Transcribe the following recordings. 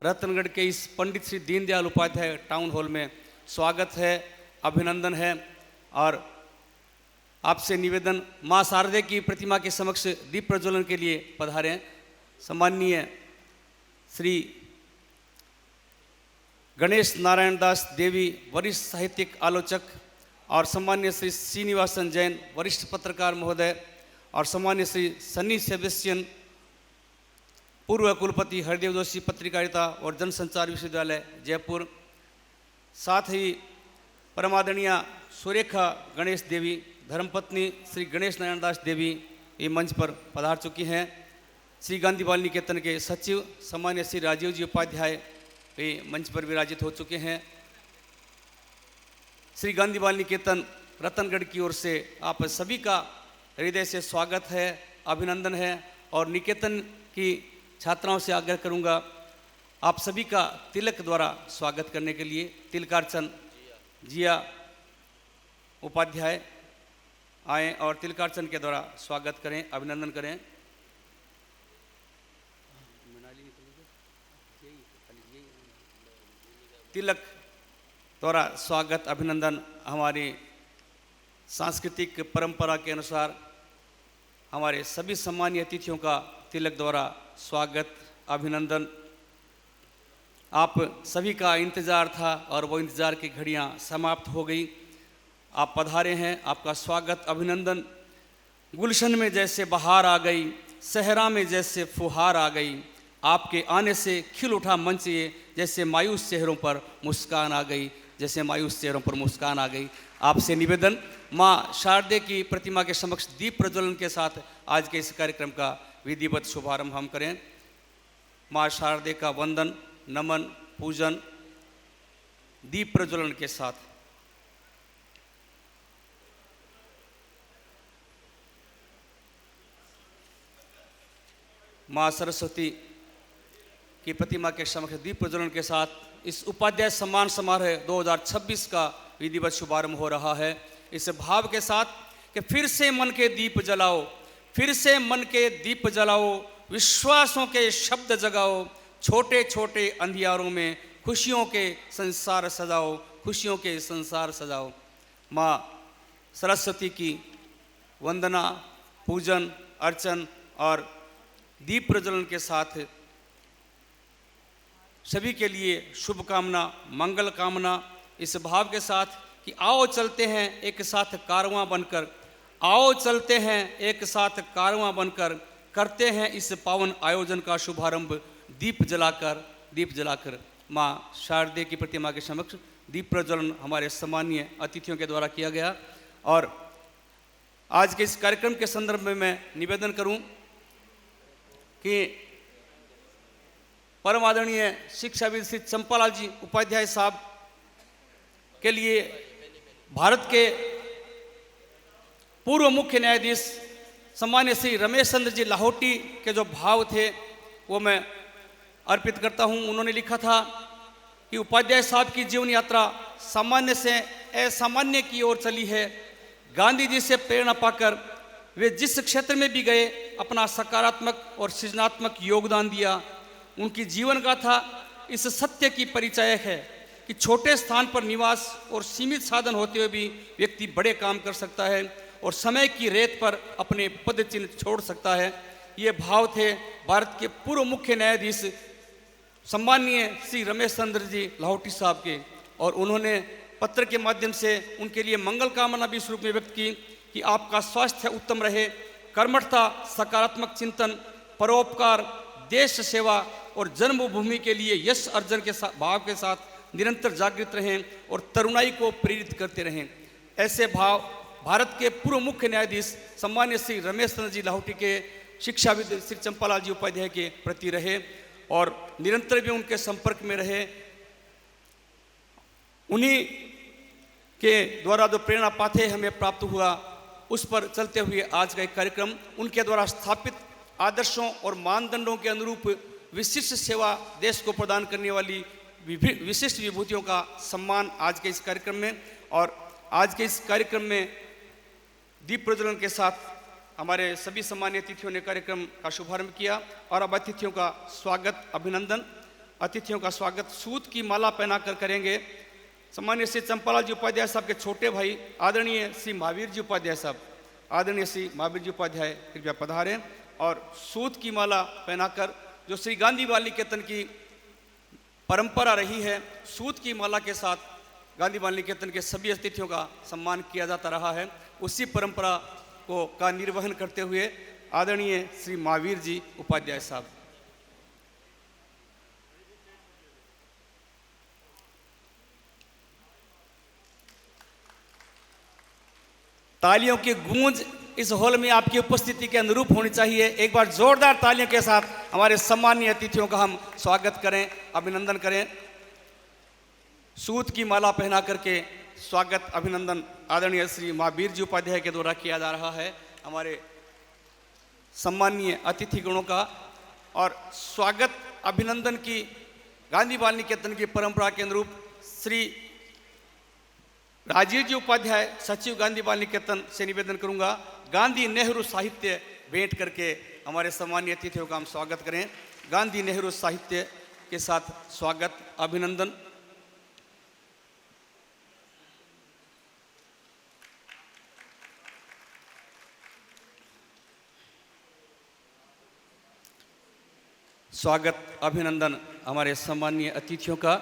रतनगढ़ के इस Pandit Shri Deendayal Upadhyay town hall में स्वागत है, अभिनंदन है। और आपसे निवेदन, मां शारदे की प्रतिमा के समक्ष दीप प्रज्वलन के लिए पधारें। सम्माननीय श्री गणेश नारायण दास देवी वरिष्ठ साहित्यिक आलोचक और सम्मान्य श्री श्रीनिवासन जैन वरिष्ठ पत्रकार महोदय और सम्मान्य श्री सन्नी सेबेस्टियन पूर्व कुलपति हरदेव जोशी पत्रकारिता और जनसंचार विश्वविद्यालय जयपुर, साथ ही परमादरणीय सुरेखा गणेश देवी धर्मपत्नी श्री गणेश नारायण दास देवी ये मंच पर पधार चुकी हैं। श्री गांधी बाल निकेतन के सचिव सम्मान्य श्री राजीव जी उपाध्याय ये मंच पर विराजित हो चुके हैं। श्री गांधी बाल निकेतन रतनगढ़ की ओर से आप सभी का हृदय से स्वागत है, अभिनंदन है। और निकेतन की छात्राओं से आग्रह करूंगा आप सभी का तिलक द्वारा स्वागत करने के लिए। तिलकार्चन जिया उपाध्याय आए और तिलकार्चन के द्वारा स्वागत करें, अभिनंदन करें। तिलक द्वारा स्वागत अभिनंदन हमारी सांस्कृतिक परंपरा के अनुसार हमारे सभी सम्मानीय अतिथियों का तिलक द्वारा स्वागत अभिनंदन। आप सभी का इंतज़ार था और वो इंतज़ार की घड़ियां समाप्त हो गई। आप पधारे हैं, आपका स्वागत अभिनंदन। गुलशन में जैसे बहार आ गई, सहरा में जैसे फुहार आ गई, आपके आने से खिल उठा मंच ये, जैसे मायूस चेहरों पर मुस्कान आ गई, जैसे मायूस चेहरों पर मुस्कान आ गई। आपसे निवेदन, माँ शारदे की प्रतिमा के समक्ष दीप प्रज्वलन के साथ आज के इस कार्यक्रम का विधिवत शुभारंभ हम करें। माँ शारदे का वंदन, नमन, पूजन दीप प्रज्वलन के साथ। माँ सरस्वती की प्रतिमा के समक्ष दीप प्रज्वलन के साथ इस उपाध्याय सम्मान समारोह 2026 का विधिवत शुभारंभ हो रहा है। इस भाव के साथ कि फिर से मन के दीप जलाओ, फिर से मन के दीप जलाओ, विश्वासों के शब्द जगाओ, छोटे छोटे अंधियारों में खुशियों के संसार सजाओ, खुशियों के संसार सजाओ। माँ सरस्वती की वंदना, पूजन, अर्चन और दीप प्रज्वलन के साथ सभी के लिए शुभकामना, मंगल कामना, इस भाव के साथ कि आओ चलते हैं एक साथ कारवां बनकर, आओ चलते हैं एक साथ कारवां बनकर, करते हैं इस पावन आयोजन का शुभारंभ दीप जलाकर। माँ शारदे की प्रतिमा के समक्ष दीप प्रज्वलन हमारे सम्मानीय अतिथियों के द्वारा किया गया। और आज के इस कार्यक्रम के संदर्भ में मैं निवेदन करूं कि परम आदरणीय शिक्षाविद श्री चंपालाल जी उपाध्याय साहब के लिए भारत के पूर्व मुख्य न्यायाधीश सम्मान्य श्री रमेश चंद्र जी लाहौटी के जो भाव थे वो मैं अर्पित करता हूं। उन्होंने लिखा था कि उपाध्याय साहब की जीवन यात्रा सामान्य से असामान्य की ओर चली है। गांधी जी से प्रेरणा पाकर वे जिस क्षेत्र में भी गए अपना सकारात्मक और सृजनात्मक योगदान दिया। उनकी जीवन गाथा इस सत्य की परिचायक है कि छोटे स्थान पर निवास और सीमित साधन होते हुए भी व्यक्ति बड़े काम कर सकता है और समय की रेत पर अपने पद चिन्ह छोड़ सकता है। ये भाव थे भारत के पूर्व मुख्य न्यायाधीश सम्माननीय श्री रमेश चंद्र जी लाहौटी साहब के, और उन्होंने पत्र के माध्यम से उनके लिए मंगल कामना भी इस रूप में व्यक्त की कि आपका स्वास्थ्य उत्तम रहे, कर्मठता, सकारात्मक चिंतन, परोपकार, देश सेवा और जन्मभूमि के लिए यश अर्जन के भाव के साथ निरंतर जागृत रहें और तरुणाई को प्रेरित करते रहें। ऐसे भाव भारत के पूर्व मुख्य न्यायाधीश सम्मान्य श्री रमेश चंद्र जी लाहौटी के शिक्षाविद श्री चंपालाल जी उपाध्याय के प्रति रहे और निरंतर भी उनके संपर्क में रहे। उन्हीं के द्वारा जो प्रेरणा पाथे हमें प्राप्त हुआ, उस पर चलते हुए आज का एक कार्यक्रम उनके द्वारा स्थापित आदर्शों और मानदंडों के अनुरूप विशिष्ट सेवा देश को प्रदान करने वाली विशिष्ट विभूतियों का सम्मान आज के इस कार्यक्रम में। और आज के इस कार्यक्रम में दीप प्रज्वलन के साथ हमारे सभी सम्मानीय अतिथियों ने कार्यक्रम का शुभारंभ किया और अब अतिथियों का स्वागत, अभिनंदन, अतिथियों का स्वागत सूत की माला पहनाकर करेंगे। सम्मानीय श्री चंपालाल जी उपाध्याय साहब के छोटे भाई आदरणीय श्री महावीर जी उपाध्याय साहब, आदरणीय श्री महावीर जी उपाध्याय कृपया पधारें और सूत की माला पहनाकर, जो श्री गांधी बाल निकेतन की परंपरा रही है, सूत की माला के साथ गांधी बाल निकेतन के सभी अतिथियों का सम्मान किया जाता रहा है, उसी परंपरा का निर्वहन करते हुए आदरणीय श्री महावीर जी उपाध्याय साहब। तालियों की गूंज इस हॉल में आपकी उपस्थिति के अनुरूप होनी चाहिए। एक बार जोरदार तालियों के साथ हमारे सम्मानीय अतिथियों का हम स्वागत करें, अभिनंदन करें। सूत की माला पहना करके स्वागत, अभिनंदन आदरणीय श्री महावीर जी उपाध्याय के द्वारा किया जा रहा है हमारे सम्मानीय अतिथिगणों का। और स्वागत अभिनंदन की गांधी बाल निकेतन की परंपरा के अनुरूप श्री राजीव जी उपाध्याय सचिव गांधी बाल निकेतन से निवेदन करूंगा, गांधी नेहरू साहित्य भेंट करके हमारे सम्मानीय अतिथियों का हम स्वागत करें। गांधी नेहरू साहित्य के साथ स्वागत, अभिनंदन। स्वागत, अभिनंदन हमारे सम्मानीय अतिथियों का।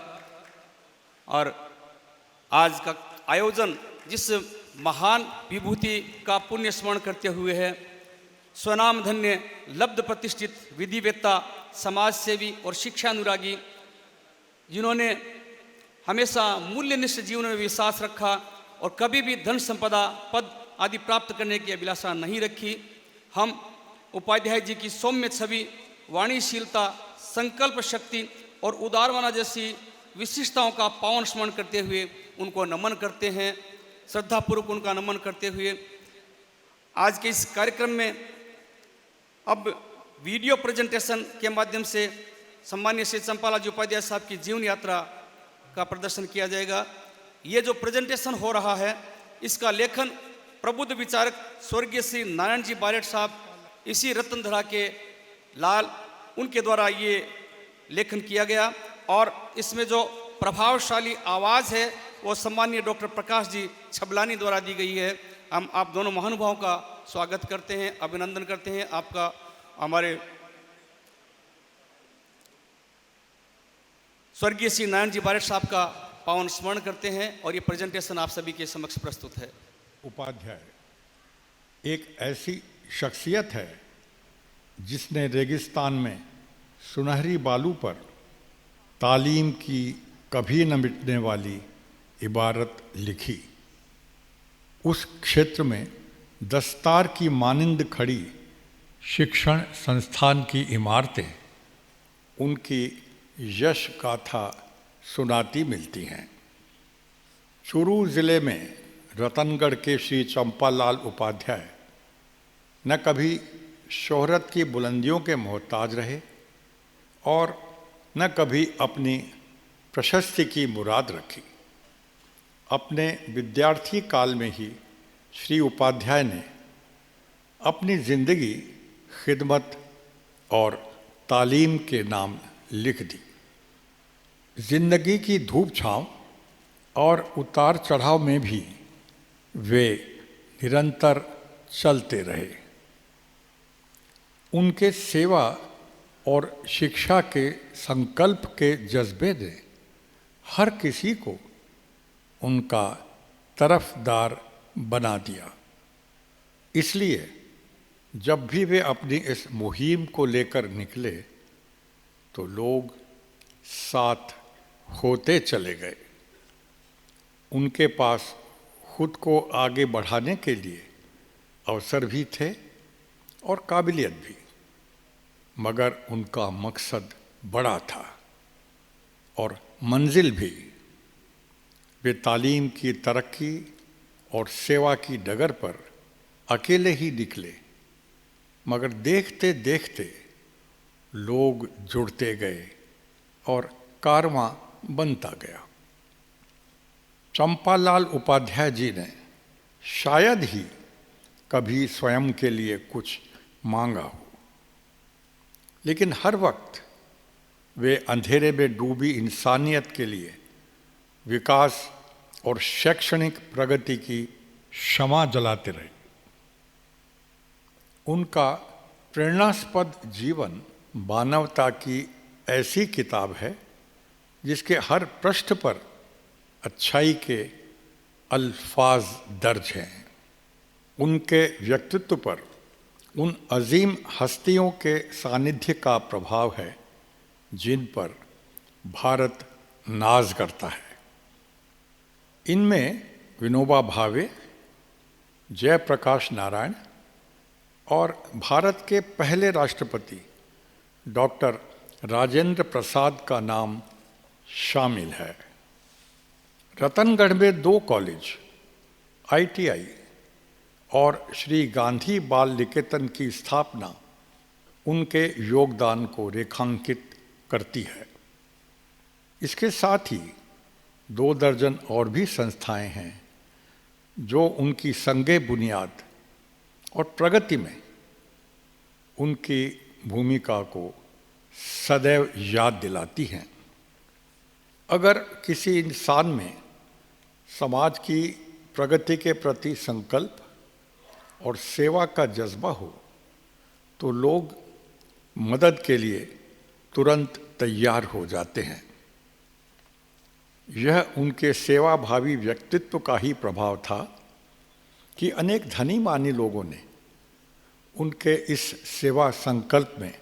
और आज का आयोजन जिस महान विभूति का पुण्य स्मरण करते हुए है, स्वनाम धन्य लब्ध प्रतिष्ठित विधिवेत्ता, समाज सेवी और शिक्षा अनुरागी, जिन्होंने हमेशा मूल्यनिष्ठ जीवन में विश्वास रखा और कभी भी धन संपदा, पद आदि प्राप्त करने की अभिलाषा नहीं रखी, हम उपाध्याय जी की सौम्य छवि, वाणीशीलता, संकल्प शक्ति और उदारमना जैसी विशिष्टताओं का पावन स्मरण करते हुए उनको नमन करते हैं, श्रद्धापूर्वक उनका नमन करते हुए आज के इस कार्यक्रम में अब वीडियो प्रेजेंटेशन के माध्यम से सम्मान्य श्री चंपालाल जी उपाध्याय साहब की जीवन यात्रा का प्रदर्शन किया जाएगा। ये जो प्रेजेंटेशन हो रहा है, इसका लेखन प्रबुद्ध विचारक स्वर्गीय श्री नारायण जी बारेट साहब, इसी रतनधरा के लाल, उनके द्वारा ये लेखन किया गया। और इसमें जो प्रभावशाली आवाज़ है वो सम्मानीय डॉक्टर प्रकाश जी छबलानी द्वारा दी गई है। हम आप दोनों महानुभावों का स्वागत करते हैं, अभिनंदन करते हैं आपका, हमारे स्वर्गीय श्री नारायण जी बारेट साहब का पावन स्मरण करते हैं और ये प्रेजेंटेशन आप सभी के समक्ष प्रस्तुत है। उपाध्याय एक ऐसी शख्सियत है जिसने रेगिस्तान में सुनहरी बालू पर तालीम की कभी न मिटने वाली इबारत लिखी। उस क्षेत्र में दस्तार की मानिंद खड़ी शिक्षण संस्थान की इमारतें उनकी यश गाथा सुनाती मिलती हैं। चूरू ज़िले में रतनगढ़ के श्री चंपालाल उपाध्याय न कभी शोहरत की बुलंदियों के मोहताज रहे और न कभी अपनी प्रशस्ति की मुराद रखी। अपने विद्यार्थी काल में ही श्री उपाध्याय ने अपनी ज़िंदगी खिदमत और तालीम के नाम लिख दी। ज़िंदगी की धूप छाँव और उतार चढ़ाव में भी वे निरंतर चलते रहे। उनके सेवा और शिक्षा के संकल्प के जज्बे ने हर किसी को उनका तरफदार बना दिया। इसलिए जब भी वे अपनी इस मुहिम को लेकर निकले तो लोग साथ होते चले गए। उनके पास खुद को आगे बढ़ाने के लिए अवसर भी थे और काबिलियत भी, मगर उनका मकसद बड़ा था और मंजिल भी। वे तालीम की तरक्की और सेवा की डगर पर अकेले ही निकले, मगर देखते देखते लोग जुड़ते गए और कारवां बनता गया। चंपालाल उपाध्याय जी ने शायद ही कभी स्वयं के लिए कुछ मांगा हो, लेकिन हर वक्त वे अंधेरे में डूबी इंसानियत के लिए विकास और शैक्षणिक प्रगति की शमा जलाते रहे। उनका प्रेरणास्पद जीवन मानवता की ऐसी किताब है जिसके हर पृष्ठ पर अच्छाई के अल्फाज दर्ज हैं। उनके व्यक्तित्व पर उन अजीम हस्तियों के सानिध्य का प्रभाव है जिन पर भारत नाज करता है। इनमें विनोबा भावे, जयप्रकाश नारायण और भारत के पहले राष्ट्रपति डॉक्टर राजेंद्र प्रसाद का नाम शामिल है। रतनगढ़ में 2 कॉलेज, ITI और श्री गांधी बाल निकेतन की स्थापना उनके योगदान को रेखांकित करती है। इसके साथ ही 2 दर्जन और भी संस्थाएं हैं जो उनकी संगे बुनियाद और प्रगति में उनकी भूमिका को सदैव याद दिलाती हैं। अगर किसी इंसान में समाज की प्रगति के प्रति संकल्प और सेवा का जज्बा हो तो लोग मदद के लिए तुरंत तैयार हो जाते हैं। यह उनके सेवाभावी व्यक्तित्व का ही प्रभाव था कि अनेक धनी मानी लोगों ने उनके इस सेवा संकल्प में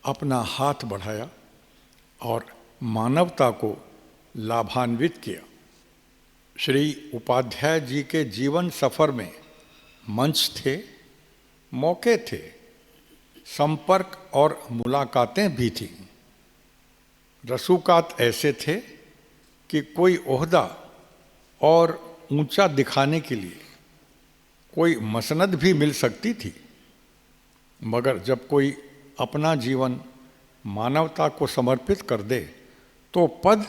अपना हाथ बढ़ाया और मानवता को लाभान्वित किया। श्री उपाध्याय जी के जीवन सफर में मंच थे, मौके थे, संपर्क और मुलाकातें भी थीं। रसूखात ऐसे थे कि कोई ओहदा और ऊंचा दिखाने के लिए कोई मसनद भी मिल सकती थी, मगर जब कोई अपना जीवन मानवता को समर्पित कर दे तो पद,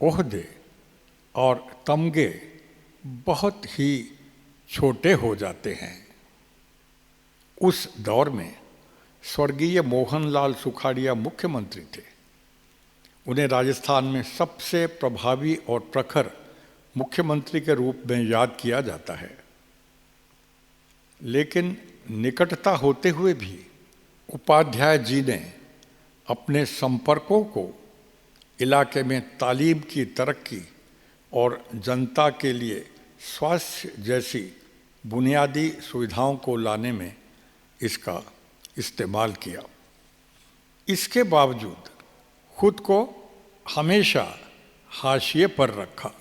ओहदे और तमगे बहुत ही छोटे हो जाते हैं। उस दौर में स्वर्गीय मोहनलाल सुखाड़िया मुख्यमंत्री थे। उन्हें राजस्थान में सबसे प्रभावी और प्रखर मुख्यमंत्री के रूप में याद किया जाता है। लेकिन निकटता होते हुए भी उपाध्याय जी ने अपने संपर्कों को इलाके में तालीम की तरक्की और जनता के लिए स्वास्थ्य जैसी बुनियादी सुविधाओं को लाने में इसका इस्तेमाल किया। इसके बावजूद खुद को हमेशा हाशिए पर रखा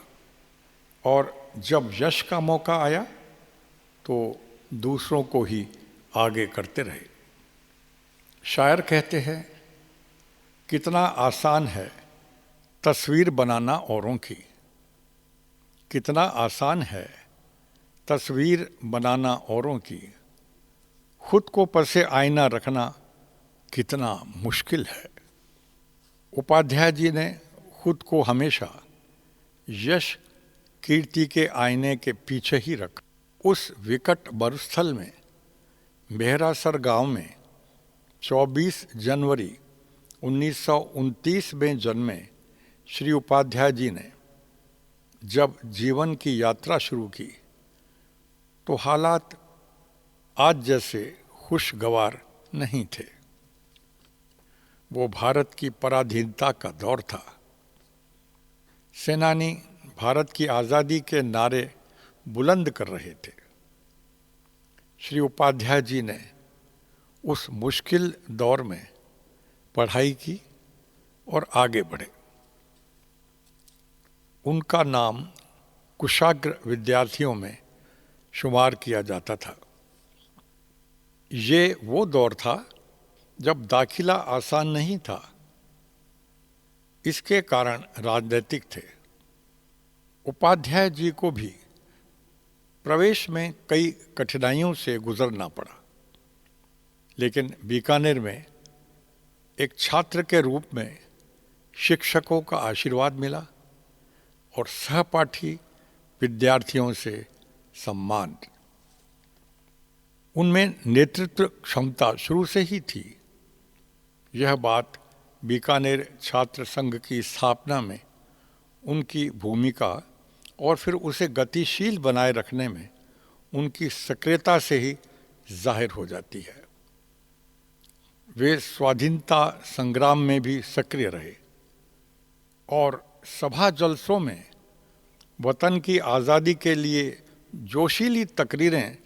और जब यश का मौका आया तो दूसरों को ही आगे करते रहे। शायर कहते हैं, कितना आसान है तस्वीर बनाना औरों की, कितना आसान है तस्वीर बनाना औरों की, खुद को पसे आईना रखना कितना मुश्किल है। उपाध्याय जी ने खुद को हमेशा यश कीर्ति के आईने के पीछे ही रखा। उस विकट मरुस्थल में मेहरासर गांव में 24 जनवरी 1929 में जन्मे श्री उपाध्याय जी ने जब जीवन की यात्रा शुरू की तो हालात आज जैसे खुशगवार नहीं थे। वो भारत की पराधीनता का दौर था। सेनानी भारत की आज़ादी के नारे बुलंद कर रहे थे। श्री उपाध्याय जी ने उस मुश्किल दौर में पढ़ाई की और आगे बढ़े। उनका नाम कुशाग्र विद्यार्थियों में शुमार किया जाता था। ये वो दौर था जब दाखिला आसान नहीं था। इसके कारण राजनीतिक थे। उपाध्याय जी को भी प्रवेश में कई कठिनाइयों से गुजरना पड़ा, लेकिन बीकानेर में एक छात्र के रूप में शिक्षकों का आशीर्वाद मिला और सहपाठी विद्यार्थियों से सम्मान। उनमें नेतृत्व क्षमता शुरू से ही थी। यह बात बीकानेर छात्र संघ की स्थापना में उनकी भूमिका और फिर उसे गतिशील बनाए रखने में उनकी सक्रियता से ही जाहिर हो जाती है। वे स्वाधीनता संग्राम में भी सक्रिय रहे और सभा जलसों में वतन की आज़ादी के लिए जोशीली तकरीरें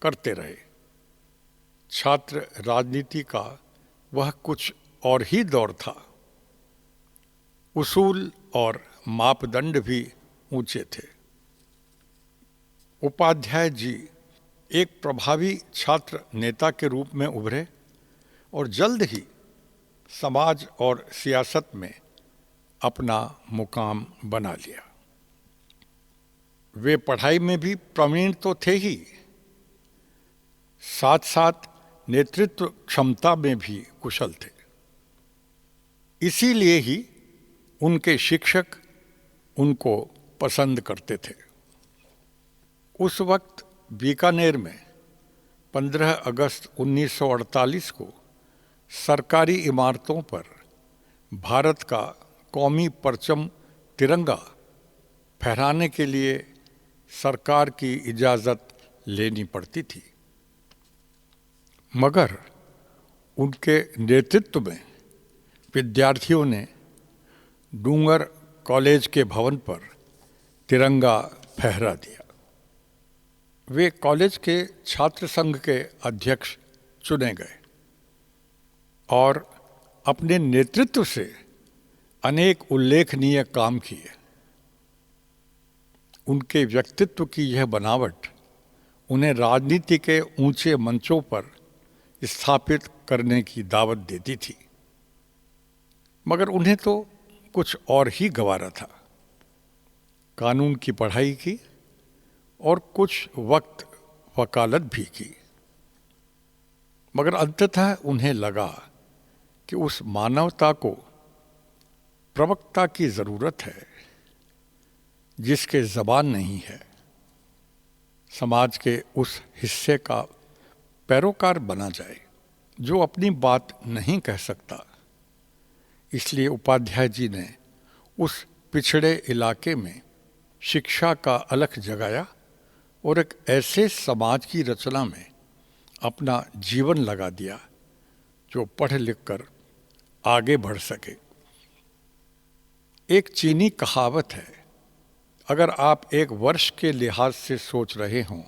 करते रहे। छात्र राजनीति का वह कुछ और ही दौर था। उसूल और मापदंड भी ऊंचे थे। उपाध्याय जी एक प्रभावी छात्र नेता के रूप में उभरे और जल्द ही समाज और सियासत में अपना मुकाम बना लिया। वे पढ़ाई में भी प्रवीण तो थे ही, साथ साथ नेतृत्व क्षमता में भी कुशल थे। इसीलिए ही उनके शिक्षक उनको पसंद करते थे। उस वक्त बीकानेर में 15 अगस्त 1948 को सरकारी इमारतों पर भारत का कौमी परचम तिरंगा फहराने के लिए सरकार की इजाज़त लेनी पड़ती थी, मगर उनके नेतृत्व में विद्यार्थियों ने डूंगर कॉलेज के भवन पर तिरंगा फहरा दिया। वे कॉलेज के छात्र संघ के अध्यक्ष चुने गए और अपने नेतृत्व से अनेक उल्लेखनीय काम किए। उनके व्यक्तित्व की यह बनावट उन्हें राजनीति के ऊंचे मंचों पर स्थापित करने की दावत देती थी, मगर उन्हें तो कुछ और ही गंवारा था। कानून की पढ़ाई की और कुछ वक्त वकालत भी की, मगर अंततः उन्हें लगा कि उस मानवता को प्रवक्ता की ज़रूरत है जिसके ज़बान नहीं है, समाज के उस हिस्से का पैरोकार बना जाए जो अपनी बात नहीं कह सकता। इसलिए उपाध्याय जी ने उस पिछड़े इलाके में शिक्षा का अलख जगाया और एक ऐसे समाज की रचना में अपना जीवन लगा दिया जो पढ़ लिख कर आगे बढ़ सके। एक चीनी कहावत है, अगर आप एक वर्ष के लिहाज से सोच रहे हों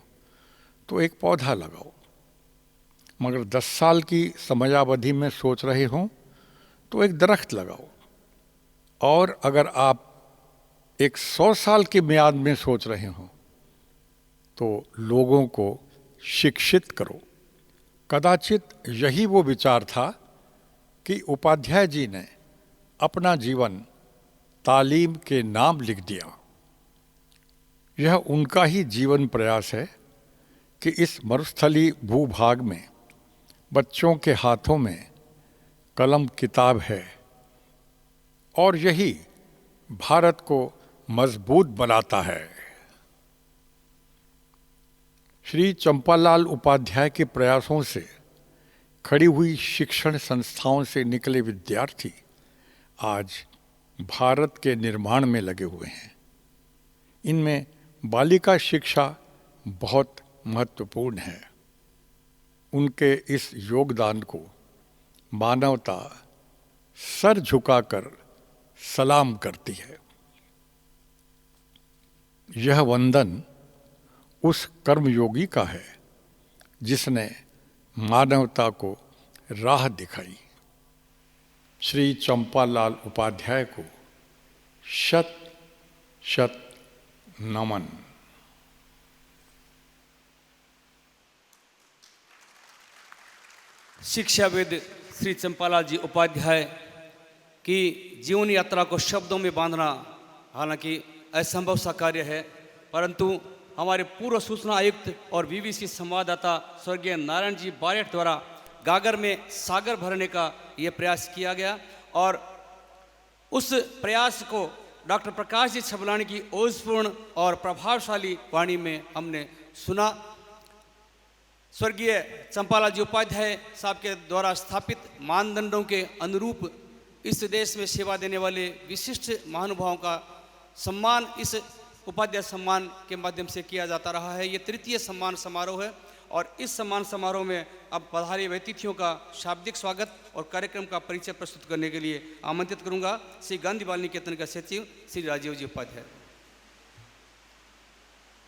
तो एक पौधा लगाओ, मगर 10 साल की समयावधि में सोच रहे हों तो एक दरख्त लगाओ, और अगर आप एक 100 साल की मियाद में सोच रहे हों तो लोगों को शिक्षित करो। कदाचित यही वो विचार था कि उपाध्याय जी ने अपना जीवन तालीम के नाम लिख दिया। यह उनका ही जीवन प्रयास है कि इस मरुस्थली भूभाग में बच्चों के हाथों में कलम किताब है और यही भारत को मजबूत बनाता है। श्री चंपालाल उपाध्याय के प्रयासों से खड़ी हुई शिक्षण संस्थाओं से निकले विद्यार्थी आज भारत के निर्माण में लगे हुए हैं। इनमें बालिका शिक्षा बहुत महत्वपूर्ण है। उनके इस योगदान को मानवता सर झुकाकर सलाम करती है। यह वंदन उस कर्मयोगी का है जिसने मानवता को राह दिखाई। श्री चंपालाल उपाध्याय को शत शत नमन। शिक्षाविद श्री चंपालाल जी उपाध्याय की जीवन यात्रा को शब्दों में बांधना हालांकि असंभव सा कार्य है, परंतु हमारे पूर्व सूचना आयुक्त और बीबीसी संवाददाता स्वर्गीय नारायण जी बारेठ द्वारा गागर में सागर भरने का ये प्रयास किया गया और उस प्रयास को डॉक्टर प्रकाश जी छबलानी की ओजपूर्ण और प्रभावशाली वाणी में हमने सुना। स्वर्गीय चंपालाल जी उपाध्याय साहब के द्वारा स्थापित मानदंडों के अनुरूप इस देश में सेवा देने वाले विशिष्ट महानुभावों का सम्मान इस उपाध्याय सम्मान के माध्यम से किया जाता रहा है। ये तृतीय सम्मान समारोह है और इस सम्मान समारोह में अब पधारे हुए अतिथियों का शाब्दिक स्वागत और कार्यक्रम का परिचय प्रस्तुत करने के लिए आमंत्रित करूंगा श्री गांधी बाल निकेतन का सचिव श्री राजीव जी उपाध्याय।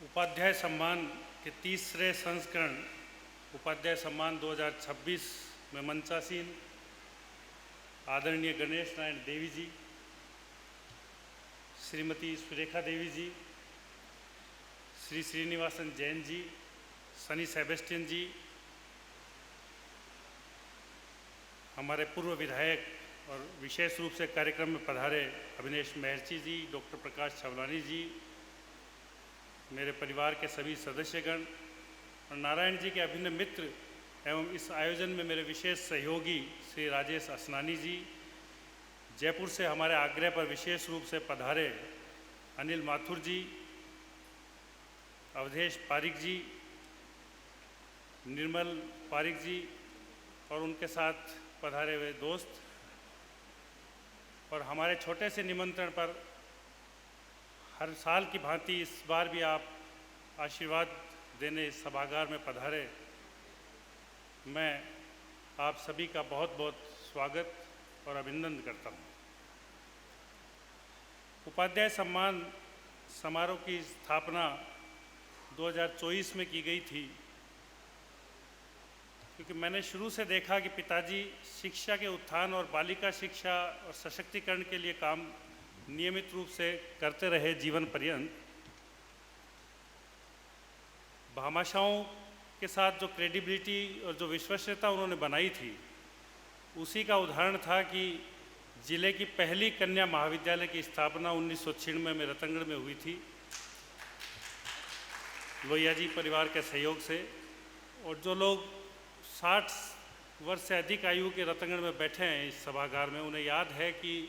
उपाध्याय सम्मान के तीसरे संस्करण उपाध्याय सम्मान 2026 में मंचासीन आदरणीय गणेश नारायण देवी जी, श्रीमती सुरेखा देवी जी, श्री श्रीनिवासन जैन जी, सनी सेबेस्टियन जी, हमारे पूर्व विधायक और विशेष रूप से कार्यक्रम में पधारे अभिनेश महर्षि जी, डॉक्टर प्रकाश छबलानी जी, मेरे परिवार के सभी सदस्यगण और नारायण जी के अभिन्न मित्र एवं इस आयोजन में मेरे विशेष सहयोगी श्री राजेश असनानी जी, जयपुर से हमारे आग्रह पर विशेष रूप से पधारे अनिल माथुर जी, अवधेश पारिक जी, निर्मल पारिक जी और उनके साथ पधारे हुए दोस्त, और हमारे छोटे से निमंत्रण पर हर साल की भांति इस बार भी आप आशीर्वाद देने इस सभागार में पधारे। मैं आप सभी का बहुत बहुत स्वागत और अभिनंदन करता हूँ। उपाध्याय सम्मान समारोह की स्थापना 2024 में की गई थी, क्योंकि मैंने शुरू से देखा कि पिताजी शिक्षा के उत्थान और बालिका शिक्षा और सशक्तिकरण के लिए काम नियमित रूप से करते रहे जीवन पर्यंत। भामाशाहों के साथ जो क्रेडिबिलिटी और जो विश्वसनीयता उन्होंने बनाई थी, उसी का उदाहरण था कि जिले की पहली कन्या महाविद्यालय की स्थापना 1996 में रतनगढ़ में हुई थी, लोहिया जी परिवार के सहयोग से। और जो लोग 60 वर्ष से अधिक आयु के रतनगढ़ में बैठे हैं इस सभागार में, उन्हें याद है कि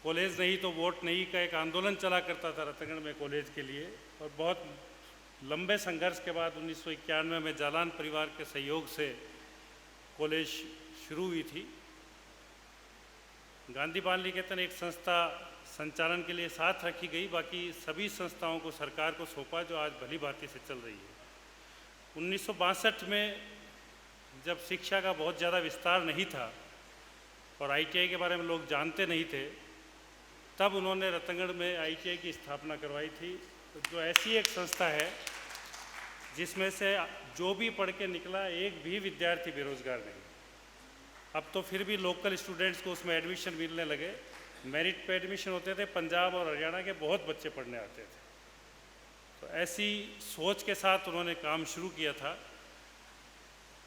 कॉलेज नहीं तो वोट नहीं का एक आंदोलन चला करता था रतनगढ़ में कॉलेज के लिए, और बहुत लंबे संघर्ष के बाद 1991 में जालान परिवार के सहयोग से कॉलेज शुरू हुई थी। गांधी बाल निकेतन एक संस्था संचालन के लिए साथ रखी गई, बाकी सभी संस्थाओं को सरकार को सौंपा, जो आज भली भांति से चल रही है। 1962 में जब शिक्षा का बहुत ज़्यादा विस्तार नहीं था और ITI के बारे में लोग जानते नहीं थे, तब उन्होंने रतनगढ़ में ITI की स्थापना करवाई थी, जो ऐसी एक संस्था है जिसमें से जो भी पढ़ के निकला एक भी विद्यार्थी बेरोजगार नहीं। अब तो फिर भी लोकल स्टूडेंट्स को उसमें एडमिशन मिलने लगे, मेरिट पे एडमिशन होते थे। पंजाब और हरियाणा के बहुत बच्चे पढ़ने आते थे। तो ऐसी सोच के साथ उन्होंने काम शुरू किया था।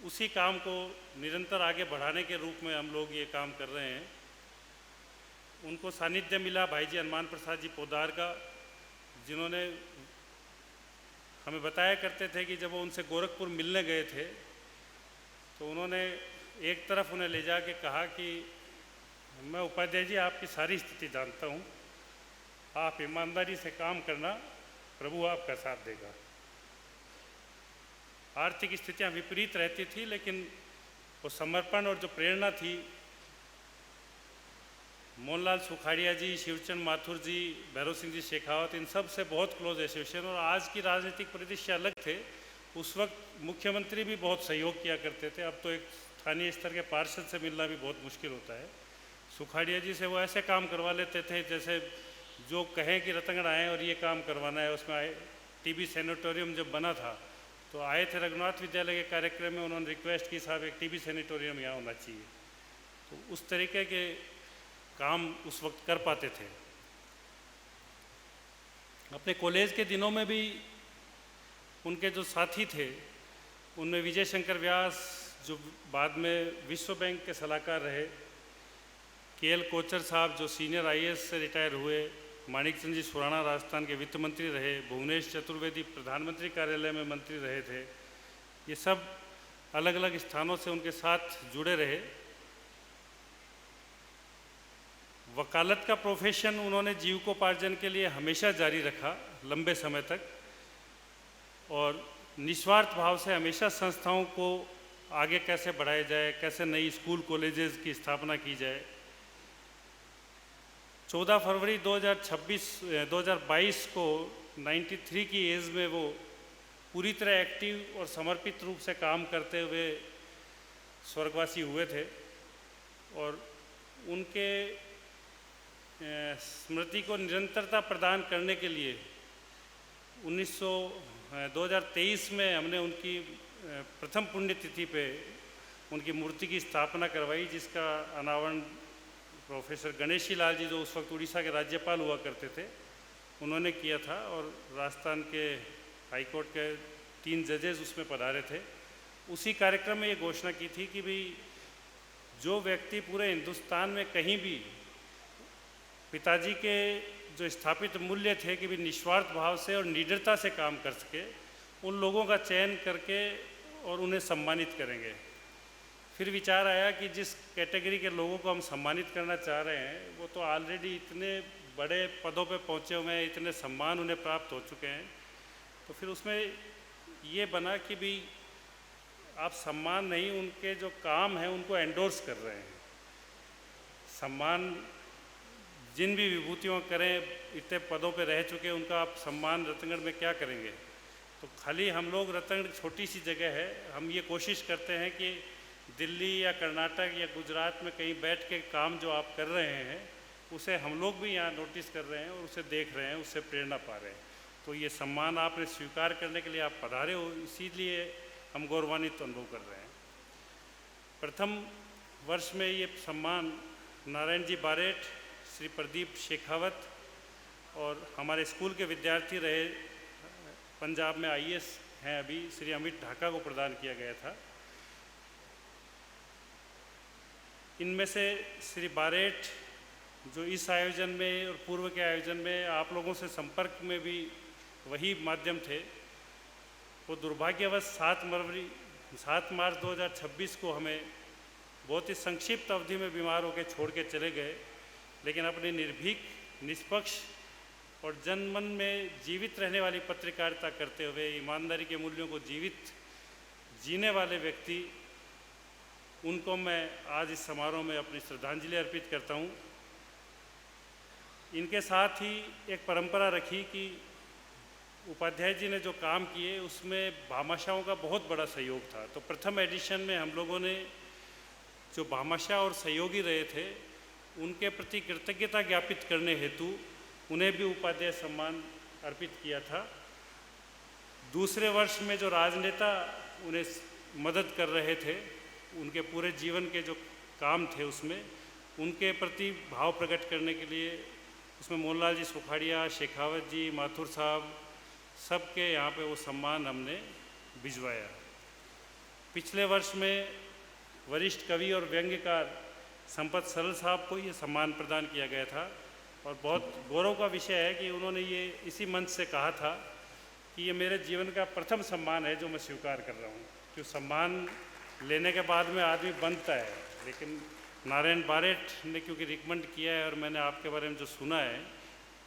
उसी काम को निरंतर आगे बढ़ाने के रूप में हम लोग ये काम कर रहे हैं। उनको सानिध्य मिला भाई जी हनुमान प्रसाद जी पोदार का, जिन्होंने हमें बताया करते थे कि जब वो उनसे गोरखपुर मिलने गए थे तो उन्होंने एक तरफ उन्हें ले जा के कहा कि मैं उपाध्याय जी आपकी सारी स्थिति जानता हूँ, आप ईमानदारी से काम करना, प्रभु आपका साथ देगा। आर्थिक स्थितियाँ विपरीत रहती थी, लेकिन वो समर्पण और जो प्रेरणा थी, मोहनलाल सुखाड़िया जी, शिवचंद माथुर जी, भैरव सिंह जी शेखावत, इन सब से बहुत क्लोज एसोसिएशन। और आज की राजनीतिक परिदृश्य अलग थे। उस वक्त मुख्यमंत्री भी बहुत सहयोग किया करते थे। अब तो एक स्थानीय स्तर के पार्षद से मिलना भी बहुत मुश्किल होता है। सुखाड़िया जी से वो ऐसे काम करवा लेते थे जैसे जो कहें कि रतनगढ़ आएँ और ये काम करवाना है। उसमें TB सैनिटोरियम जब बना था तो आए थे रघुनाथ विद्यालय के कार्यक्रम में, उन्होंने रिक्वेस्ट की साहब एक टीबी सैनिटोरियम यहाँ होना चाहिए। तो उस तरीके के काम उस वक्त कर पाते थे। अपने कॉलेज के दिनों में भी उनके जो साथी थे उनमें विजय शंकर व्यास, जो बाद में विश्व बैंक के सलाहकार रहे, केएल कोचर साहब जो सीनियर आईएएस से रिटायर हुए, माणिक चंद जी सुराणा राजस्थान के वित्त मंत्री रहे, भुवनेश चतुर्वेदी प्रधानमंत्री कार्यालय में मंत्री रहे थे। ये सब अलग अलग स्थानों से उनके साथ जुड़े रहे। वकालत का प्रोफेशन उन्होंने जीविकोपार्जन के लिए हमेशा जारी रखा लंबे समय तक, और निस्वार्थ भाव से हमेशा संस्थाओं को आगे कैसे बढ़ाया जाए, कैसे नई स्कूल कॉलेजेस की स्थापना की जाए। 14 फरवरी 2022 को 93 की एज में वो पूरी तरह एक्टिव और समर्पित रूप से काम करते हुए स्वर्गवासी हुए थे। और उनके स्मृति को निरंतरता प्रदान करने के लिए 2023 में हमने उनकी प्रथम पुण्यतिथि पे उनकी मूर्ति की स्थापना करवाई, जिसका अनावरण प्रोफेसर गणेशी लाल जी, जो उस वक्त उड़ीसा के राज्यपाल हुआ करते थे, उन्होंने किया था। और राजस्थान के हाई कोर्ट के 3 जजेस उसमें पधारे थे। उसी कार्यक्रम में ये घोषणा की थी कि भाई जो व्यक्ति पूरे हिंदुस्तान में कहीं भी पिताजी के जो स्थापित मूल्य थे कि भी निस्वार्थ भाव से और निडरता से काम कर सके, उन लोगों का चयन करके और उन्हें सम्मानित करेंगे। फिर विचार आया कि जिस कैटेगरी के लोगों को हम सम्मानित करना चाह रहे हैं वो तो ऑलरेडी इतने बड़े पदों पे पहुंचे हुए हैं, इतने सम्मान उन्हें प्राप्त हो चुके हैं। तो फिर उसमें ये बना कि भी आप सम्मान नहीं, उनके जो काम हैं उनको एंडोर्स कर रहे हैं। सम्मान जिन भी विभूतियों करें, इतने पदों पे रह चुके, उनका आप सम्मान रतनगढ़ में क्या करेंगे। तो खाली हम लोग, रतनगढ़ छोटी सी जगह है, हम ये कोशिश करते हैं कि दिल्ली या कर्नाटक या गुजरात में कहीं बैठ के काम जो आप कर रहे हैं उसे हम लोग भी यहाँ नोटिस कर रहे हैं और उसे देख रहे हैं, उससे प्रेरणा पा रहे हैं। तो ये सम्मान आपने स्वीकार करने के लिए आप पधारे हो, इसीलिए हम गौरवान्वित अनुभव कर रहे हैं। प्रथम वर्ष में ये सम्मान नारायण जी बारेठ, श्री प्रदीप शेखावत और हमारे स्कूल के विद्यार्थी रहे, पंजाब में आईएएस हैं अभी, श्री अमित ढाका को प्रदान किया गया था। इनमें से श्री बारेठ जो इस आयोजन में और पूर्व के आयोजन में आप लोगों से संपर्क में भी वही माध्यम थे, वो दुर्भाग्यवश 7 मार्च 2026 को हमें बहुत ही संक्षिप्त अवधि में बीमार होकर छोड़ के चले गए। लेकिन अपनी निर्भीक, निष्पक्ष और जनमन में जीवित रहने वाली पत्रकारिता करते हुए ईमानदारी के मूल्यों को जीवित जीने वाले व्यक्ति, उनको मैं आज इस समारोह में अपनी श्रद्धांजलि अर्पित करता हूँ। इनके साथ ही एक परंपरा रखी कि उपाध्याय जी ने जो काम किए उसमें भामाशाहों का बहुत बड़ा सहयोग था। तो प्रथम एडिशन में हम लोगों ने जो भामाशाह और सहयोगी रहे थे उनके प्रति कृतज्ञता ज्ञापित करने हेतु उन्हें भी उपाध्याय सम्मान अर्पित किया था। दूसरे वर्ष में जो राजनेता उन्हें मदद कर रहे थे, उनके पूरे जीवन के जो काम थे उसमें उनके प्रति भाव प्रकट करने के लिए उसमें मोहनलाल जी सुखाड़िया, शेखावत जी, माथुर साहब, सबके यहाँ पे वो सम्मान हमने भिजवाया। पिछले वर्ष में वरिष्ठ कवि और व्यंग्यकार संपत सरल साहब को ये सम्मान प्रदान किया गया था और बहुत गौरव का विषय है कि उन्होंने ये इसी मंच से कहा था कि ये मेरे जीवन का प्रथम सम्मान है जो मैं स्वीकार कर रहा हूँ। क्यों सम्मान लेने के बाद में आदमी बनता है, लेकिन नारायण बारेठ ने क्योंकि रिकमेंड किया है और मैंने आपके बारे में जो सुना है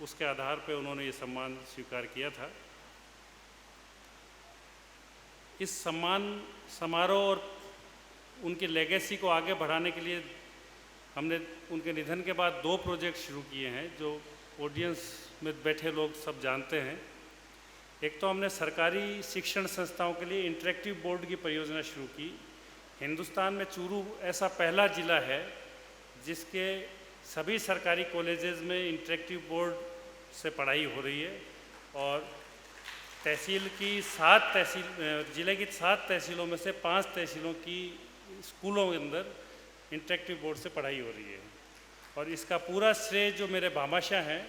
उसके आधार पे उन्होंने ये सम्मान स्वीकार किया था। इस सम्मान समारोह और उनकी लेगेसी को आगे बढ़ाने के लिए हमने उनके निधन के बाद 2 प्रोजेक्ट शुरू किए हैं जो ऑडियंस में बैठे लोग सब जानते हैं। एक तो हमने सरकारी शिक्षण संस्थाओं के लिए इंटरेक्टिव बोर्ड की परियोजना शुरू की। हिंदुस्तान में चूरू ऐसा पहला ज़िला है जिसके सभी सरकारी कॉलेजेस में इंटरेक्टिव बोर्ड से पढ़ाई हो रही है और तहसील की जिले की 7 तहसीलों में से 5 तहसीलों की स्कूलों के अंदर इंटरेक्टिव बोर्ड से पढ़ाई हो रही है। और इसका पूरा श्रेय जो मेरे भामाशाह हैं,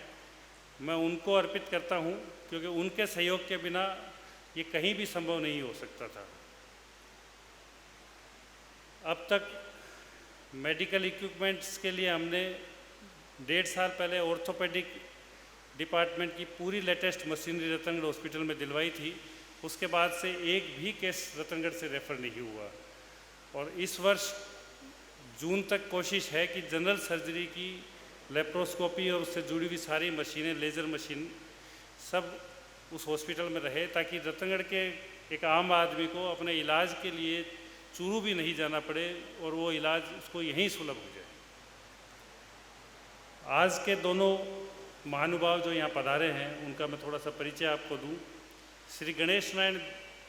मैं उनको अर्पित करता हूँ, क्योंकि उनके सहयोग के बिना ये कहीं भी संभव नहीं हो सकता था। अब तक मेडिकल इक्विपमेंट्स के लिए हमने 1.5 साल पहले ऑर्थोपेडिक डिपार्टमेंट की पूरी लेटेस्ट मशीनरी रतनगढ़ हॉस्पिटल में दिलवाई थी। उसके बाद से एक भी केस रतनगढ़ से रेफ़र नहीं हुआ। और इस वर्ष जून तक कोशिश है कि जनरल सर्जरी की लेप्रोस्कोपी और उससे जुड़ी हुई सारी मशीनें, लेज़र मशीन सब उस हॉस्पिटल में रहे, ताकि रतनगढ़ के एक आम आदमी को अपने इलाज के लिए चूरू भी नहीं जाना पड़े और वो इलाज उसको यहीं सुलभ हो जाए। आज के दोनों महानुभाव जो यहाँ पधारे हैं, उनका मैं थोड़ा सा परिचय आपको दूँ। श्री गणेश नारायण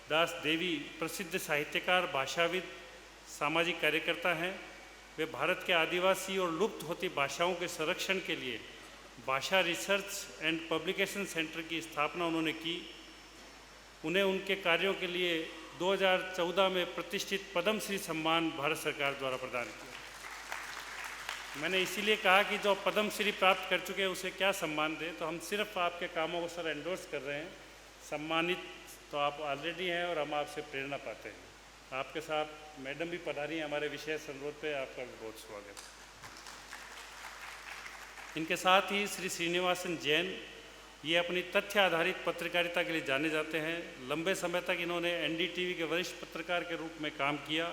दास देवी प्रसिद्ध साहित्यकार, भाषाविद, सामाजिक कार्यकर्ता हैं। वे भारत के आदिवासी और लुप्त होती भाषाओं के संरक्षण के लिए भाषा रिसर्च एंड पब्लिकेशन सेंटर की स्थापना उन्होंने की। उन्हें उनके कार्यों के लिए 2014 में प्रतिष्ठित पद्मश्री सम्मान भारत सरकार द्वारा प्रदान किया। मैंने इसीलिए कहा कि जो पद्मश्री प्राप्त कर चुके हैं उसे क्या सम्मान दें, तो हम सिर्फ आपके कामों को सर एंडोर्स कर रहे हैं। सम्मानित तो आप ऑलरेडी हैं और हम आपसे प्रेरणा पाते हैं। आपके साथ मैडम भी पधारी हैं हमारे विशेष अनुरोध पे, आपका भी बहुत स्वागत। इनके साथ ही श्री श्रीनिवासन जैन, ये अपनी तथ्य आधारित पत्रकारिता के लिए जाने जाते हैं। लंबे समय तक इन्होंने एनडीटीवी के वरिष्ठ पत्रकार के रूप में काम किया,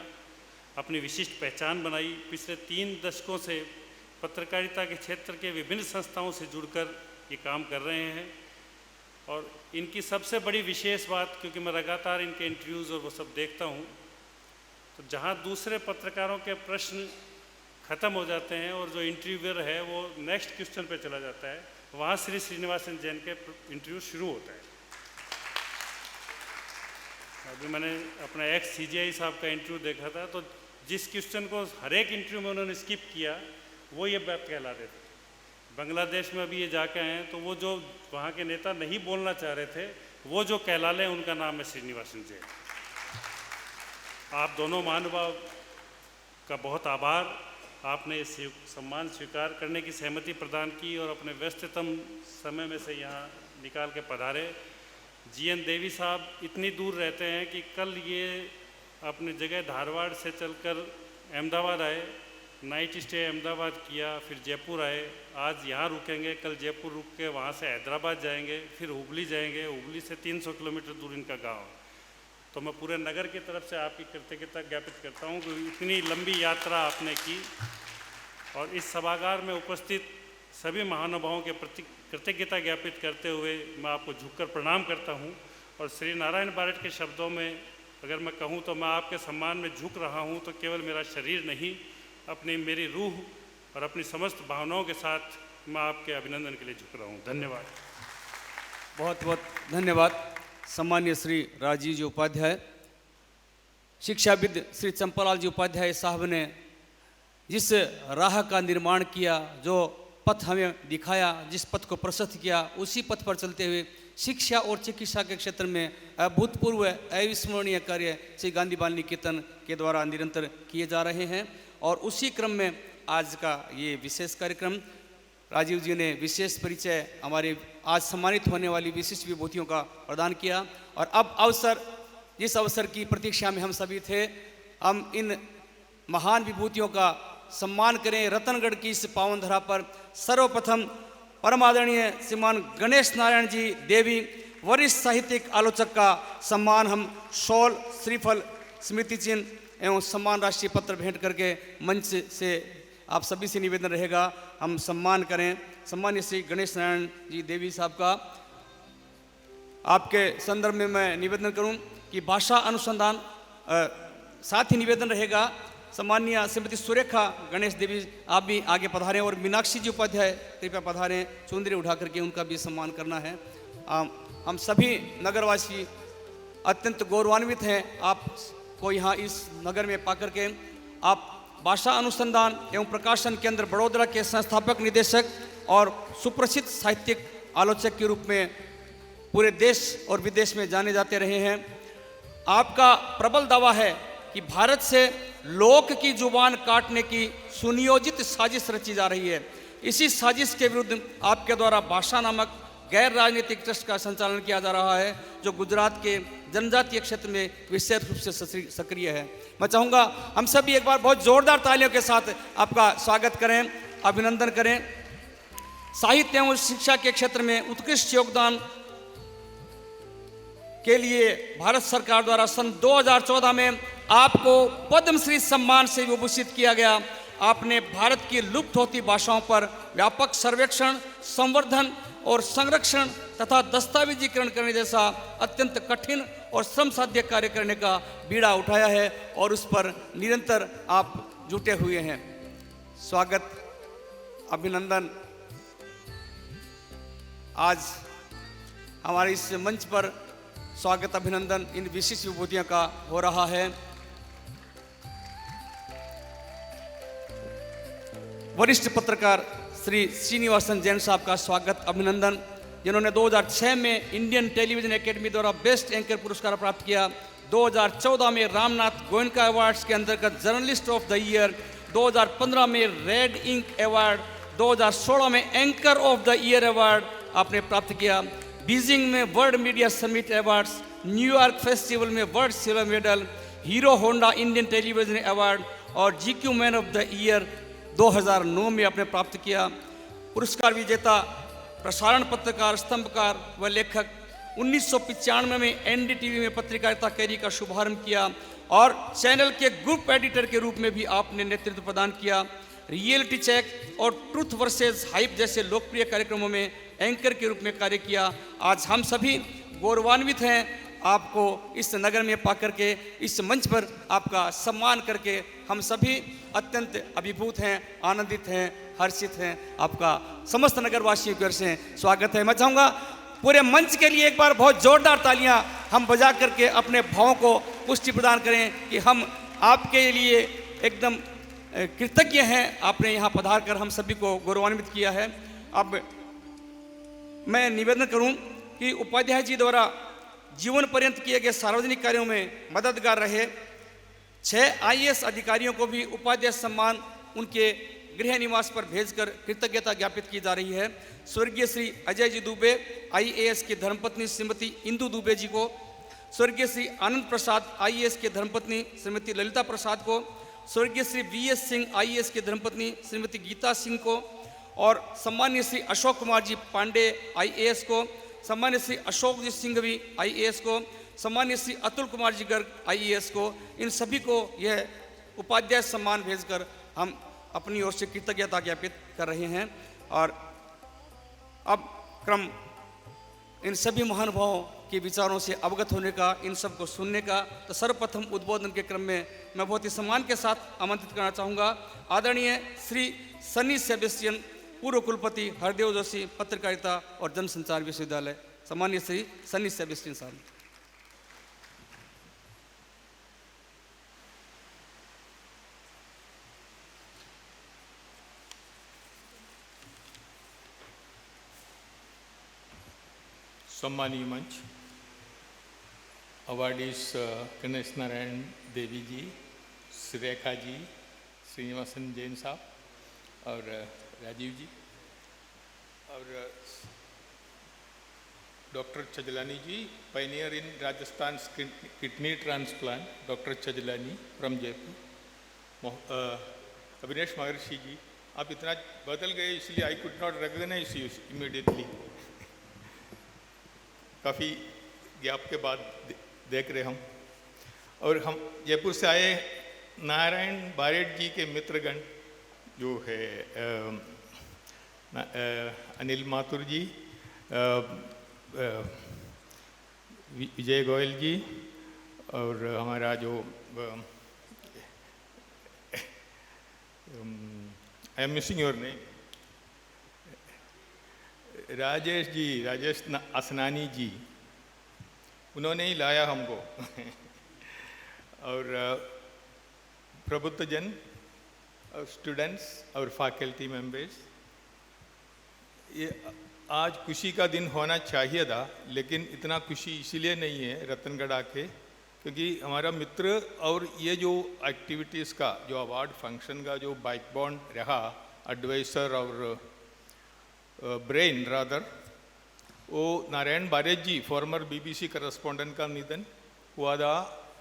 अपनी विशिष्ट पहचान बनाई। पिछले 3 दशकों से पत्रकारिता के क्षेत्र के विभिन्न संस्थाओं से जुड़कर ये काम कर रहे हैं। और इनकी सबसे बड़ी विशेष बात, क्योंकि मैं लगातार इनके इंटरव्यूज़ और वो सब देखता हूँ, तो जहाँ दूसरे पत्रकारों के प्रश्न ख़त्म हो जाते हैं और जो इंटरव्यूअर है वो नेक्स्ट क्वेश्चन पे चला जाता है, वहाँ श्री श्रीनिवासन जैन के इंटरव्यू शुरू होता है। अभी मैंने अपना एक्स CGI साहब का इंटरव्यू देखा था, तो जिस क्वेश्चन को हर एक इंटरव्यू में उन्होंने स्किप किया, वो ये बात कहला देते थे। बांग्लादेश में अभी ये जाके आए हैं, तो वो जो वहाँ के नेता नहीं बोलना चाह रहे थे, वो जो कहला लें, उनका नाम है श्रीनिवासन जैन। आप दोनों महानुभाव का बहुत आभार। आपने इस सम्मान स्वीकार करने की सहमति प्रदान की और अपने व्यस्ततम समय में से यहाँ निकाल के पधारे। GN देवी साहब इतनी दूर रहते हैं कि कल ये अपनी जगह धारवाड़ से चलकर अहमदाबाद आए, नाइट स्टे अहमदाबाद किया, फिर जयपुर आए, आज यहाँ रुकेंगे, कल जयपुर रुक के वहाँ से हैदराबाद जाएंगे, फिर हुबली जाएंगे। हुबली से 300 किलोमीटर दूर इनका गांव। तो मैं पूरे नगर की तरफ से आपकी कृतज्ञता ज्ञापित करता हूँ कि इतनी लंबी यात्रा आपने की। और इस सभागार में उपस्थित सभी महानुभावों के प्रति कृतज्ञता ज्ञापित करते हुए मैं आपको झुककर प्रणाम करता हूँ। और श्री नारायण बारेट के शब्दों में अगर मैं कहूँ तो मैं आपके सम्मान में झुक रहा हूँ, तो केवल मेरा शरीर नहीं, अपनी मेरी रूह और अपनी समस्त भावनाओं के साथ मैं आपके अभिनंदन के लिए झुक रहा हूँ। धन्यवाद। बहुत बहुत धन्यवाद। सम्मान्य श्री राजीव जी उपाध्याय, शिक्षाविद श्री चंपालाल जी उपाध्याय साहब ने जिस राह का निर्माण किया, जो पथ हमें दिखाया, जिस पथ को प्रशस्त किया, उसी पथ पर चलते हुए शिक्षा और चिकित्सा के क्षेत्र में अभूतपूर्व अविस्मरणीय कार्य श्री गांधी बाल निकेतन के द्वारा निरंतर किए जा रहे हैं। और उसी क्रम में आज का ये विशेष कार्यक्रम, राजीव जी ने विशेष परिचय हमारे आज सम्मानित होने वाली विशिष्ट विभूतियों का प्रदान किया। और अब जिस अवसर की प्रतीक्षा में हम सभी थे, हम इन महान विभूतियों का सम्मान करें। रतनगढ़ की इस पावन धरा पर सर्वप्रथम परम आदरणीय श्रीमान गणेश नारायण जी देवी, वरिष्ठ साहित्यिक आलोचक का सम्मान हम शॉल, श्रीफल, स्मृति चिन्ह एवं सम्मान राष्ट्रीय पत्र भेंट करके मंच से आप सभी से निवेदन रहेगा हम सम्मान करें। सम्मान्य श्री गणेश नारायण जी देवी साहब का आपके संदर्भ में मैं निवेदन करूं कि भाषा अनुसंधान, साथ ही निवेदन रहेगा सम्मान्य श्रीमती सुरेखा गणेश देवी, आप भी आगे पधारें। और मीनाक्षी जी उपाध्याय कृपया पधारें, चुंदरी उठा करके उनका भी सम्मान करना है। हम सभी नगरवासी अत्यंत गौरवान्वित हैं आपको यहाँ इस नगर में पाकर के। आप भाषा अनुसंधान एवं प्रकाशन केंद्र बड़ौदा के संस्थापक निदेशक और सुप्रसिद्ध साहित्यिक आलोचक के रूप में पूरे देश और विदेश में जाने जाते रहे हैं। आपका प्रबल दावा है कि भारत से लोक की जुबान काटने की सुनियोजित साजिश रची जा रही है। इसी साजिश के विरुद्ध आपके द्वारा भाषा नामक गैर राजनीतिक ट्रस्ट का संचालन किया जा रहा है, जो गुजरात के जनजातीय क्षेत्र में विशेष रूप से सक्रिय है। मैं चाहूँगा हम सभी एक बार बहुत जोरदार तालियों के साथ आपका स्वागत करें, अभिनंदन करें। साहित्य एवं शिक्षा के क्षेत्र में उत्कृष्ट योगदान के लिए भारत सरकार द्वारा सन 2014 में आपको पद्मश्री सम्मान से विभूषित किया गया। आपने भारत की लुप्त होती भाषाओं पर व्यापक सर्वेक्षण, संवर्धन और संरक्षण तथा दस्तावेजीकरण करने जैसा अत्यंत कठिन और श्रम साध्य कार्य करने का बीड़ा उठाया है और उस पर निरंतर आप जुटे हुए हैं। स्वागत, अभिनंदन। आज हमारे इस मंच पर स्वागत अभिनंदन इन विशिष्ट विभूतियों का हो रहा है। वरिष्ठ पत्रकार श्री श्रीनिवासन जैन साहब का स्वागत अभिनंदन, जिन्होंने 2006 में इंडियन टेलीविजन एकेडमी द्वारा बेस्ट एंकर पुरस्कार प्राप्त किया। 2014 में रामनाथ गोयनका अवार्ड्स के अंतर्गत जर्नलिस्ट ऑफ द ईयर, 2015 में रेड इंक अवार्ड, 2016 में anchor of the year award आपने प्राप्त किया। बीजिंग में world media summit awards, New York festival में world silver medal, Hero Honda Indian television award और GQ man of the year 2009 में आपने प्राप्त किया। पुरस्कार विजेता, प्रसारण पत्रकार, स्तंभकार व लेखक। 1995 में एनडीटीवी में पत्रकारिता कैरियर का शुभारंभ किया और चैनल के ग्रुप एडिटर के रूप में भी आपने नेतृत्व प्रदान किया। रियलिटी चेक और ट्रूथ वर्सेस हाइप जैसे लोकप्रिय कार्यक्रमों में एंकर के रूप में कार्य किया। आज हम सभी गौरवान्वित हैं आपको इस नगर में पाकर के, इस मंच पर आपका सम्मान करके हम सभी अत्यंत अभिभूत हैं, आनंदित हैं, हर्षित हैं। आपका समस्त नगरवासियों की ओर से स्वागत है। मैं चाहूँगा पूरे मंच के लिए एक बार बहुत जोरदार तालियां हम बजा करके अपने भावों को पुष्टि प्रदान करें कि हम आपके लिए एकदम कृतज्ञ हैं। आपने यहाँ पधार कर हम सभी को गौरवान्वित किया है। अब मैं निवेदन करूं कि उपाध्याय जी द्वारा जीवन पर्यंत किए गए सार्वजनिक कार्यों में मददगार रहे 6 आईएएस अधिकारियों को भी उपाध्याय सम्मान उनके गृह निवास पर भेजकर कृतज्ञता ज्ञापित की जा रही है। स्वर्गीय श्री अजय जी दुबे आईएएस की धर्मपत्नी श्रीमती इंदु दुबे जी को, स्वर्गीय श्री आनंद प्रसाद आईएएस के धर्मपत्नी श्रीमती ललिता प्रसाद को, स्वर्गीय श्री वीएस सिंह आईएएस की धर्मपत्नी श्रीमती गीता सिंह को और सम्मान्य श्री अशोक कुमार जी पांडे आईएएस को, सम्मान्य श्री अशोक जी सिंघवी आईएएस को, सम्मान्य श्री अतुल कुमार जी गर्ग आईएएस को, इन सभी को यह उपाध्याय सम्मान भेजकर हम अपनी ओर से कृतज्ञता ज्ञापित कर रहे हैं। और अब क्रम इन सभी महानुभावों के विचारों से अवगत होने का, इन सब को सुनने का, तो सर्वप्रथम उद्बोधन के क्रम में मैं बहुत ही सम्मान के साथ आमंत्रित करना चाहूँगा आदरणीय श्री सनी सेबेस्टियन, पूर्व कुलपति हरदेव जोशी पत्रकारिता और जनसंचार विश्वविद्यालय, सम्मान्य श्री सनी सेबेस्टियन साहब। सम्मानीय मंच, अवार्डीज गणेश नारायण देवी जी, सुरेखा जी, श्रीनिवासन जैन साहब और राजीव जी और doctor Chajlani ji, pioneer in Rajasthan kidney transplant, doctor Chajlani from Jaipur, Avinesh Maharshi ji, आप इतना बदल गए इसलिए I could not recognise you immediately, काफ़ी गैप के बाद देख रहे हम। और हम जयपुर से आए नारायण बारेड जी के मित्रगण जो है अनिल माथुर जी, विजय गोयल जी और हमारा जो I am missing your name, Rajesh ji, Rajesh Asnani ji, उन्होंने ही लाया हमको और प्रबुद्ध जन और स्टूडेंट्स और फैकल्टी मेंबर्स, ये आज खुशी का दिन होना चाहिए था, लेकिन इतना खुशी इसीलिए नहीं है रतनगढ़ आके क्योंकि हमारा मित्र और ये जो एक्टिविटीज़ का जो अवार्ड फंक्शन का जो बैकबोन रहा, एडवाइज़र और ब्रेन रादर, वो नारायण बारेज जी फॉर्मर बीबीसी करस्पॉन्डेंट का निधन हुआ था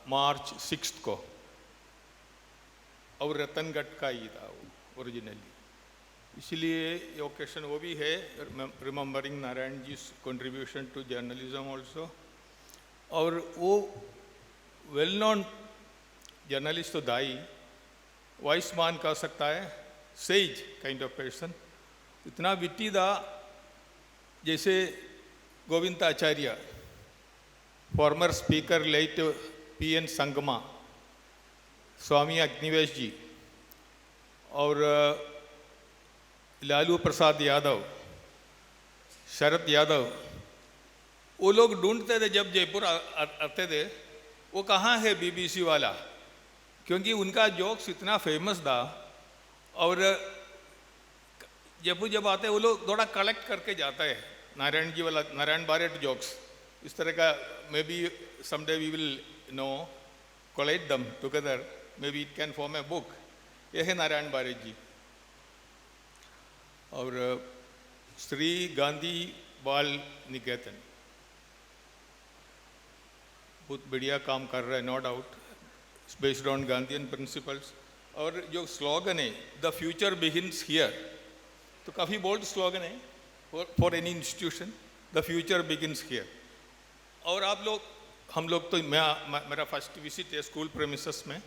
मार्च 6 को, और रतनगढ़ का ही था वो ओरिजिनली, इसलिए ये ओकेशन वो भी है remembering Narayan ji contribution to journalism also. और वो वेल नोन जर्नलिस्ट तो दाई वॉइस मान कह सकता है, सेज काइंड ऑफ पर्सन, इतना विट्टी था जैसे Govind Acharya, former speaker late PN Sangma, Swami Agnivesh ji और लालू प्रसाद यादव, शरद यादव, वो लोग ढूंढते थे जब जयपुर आते थे, वो कहाँ है BBC वाला, क्योंकि उनका जोक्स इतना फेमस था। और जयपुर जब आते वो लोग थोड़ा कलेक्ट करके जाता है नारायण जी वाला, नारायण बारेट जोक्स इस तरह का, maybe someday we will now collate them together, maybe it can form a book. ये है नारायण बारेट जी। और श्री गांधी बाल निकेतन बहुत बढ़िया काम कर रहा है, no doubt, based on Gandhian principles. और जो स्लोगन है द फ्यूचर बिगिंस हियर, तो काफ़ी बोल्ड स्लोगन है for any institution, the future begins here. और आप लोग, हम लोग तो मेरा फर्स्ट विजिट है स्कूल प्रेमिसेस में,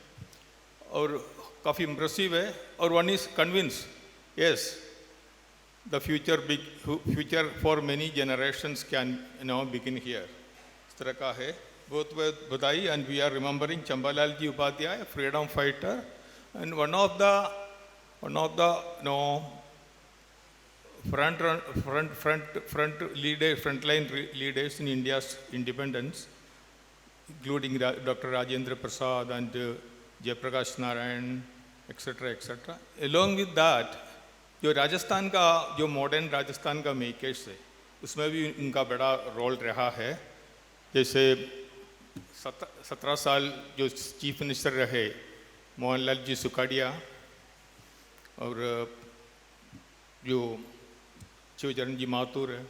और काफ़ी इम्प्रेसिव है। और one is convince, yes the future for many generations can now begin here, इस तरह का है। बहुत बहुत बधाई। And we are remembering Chambalal ji Upadhyay, freedom fighter, and one of the no frontline leaders in India's independence, including Dr. Rajendra Prasad and Jayaprakash Narayan, etc., etc. Along with that, जो राजस्थान का, जो मॉडर्न राजस्थान का मेकर्स है, उसमें भी उनका बड़ा रोल रहा है। जैसे 17 साल जो चीफ मिनिस्टर रहे मोहनलाल जी सुखाड़िया, और जो शिवचरण जी माथुर है,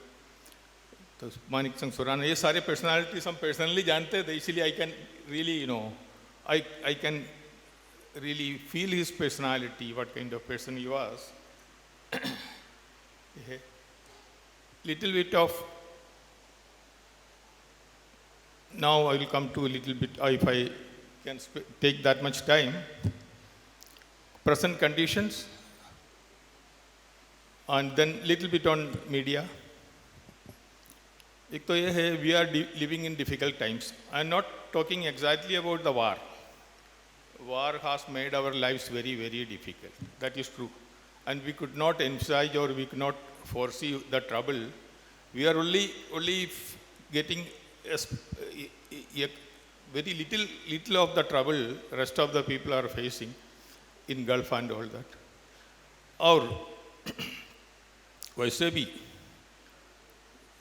तो मानिक सिंह सुराना, ये सारे पर्सनालिटीज हम पर्सनली जानते थे, इसीलिए I can really I can really feel his personality, what kind of person he was. Little bit of, now I will come to a little bit, if I can take that much time, present conditions, and then little bit on media. एक तो ये है, we are living in difficult times. I am not talking exactly about the war. War has made our lives very, very difficult. That is true. And we could not envisage, or we could not foresee the trouble. We are only getting a very little of the trouble rest of the people are facing in Gulf and all that. और वैसे भी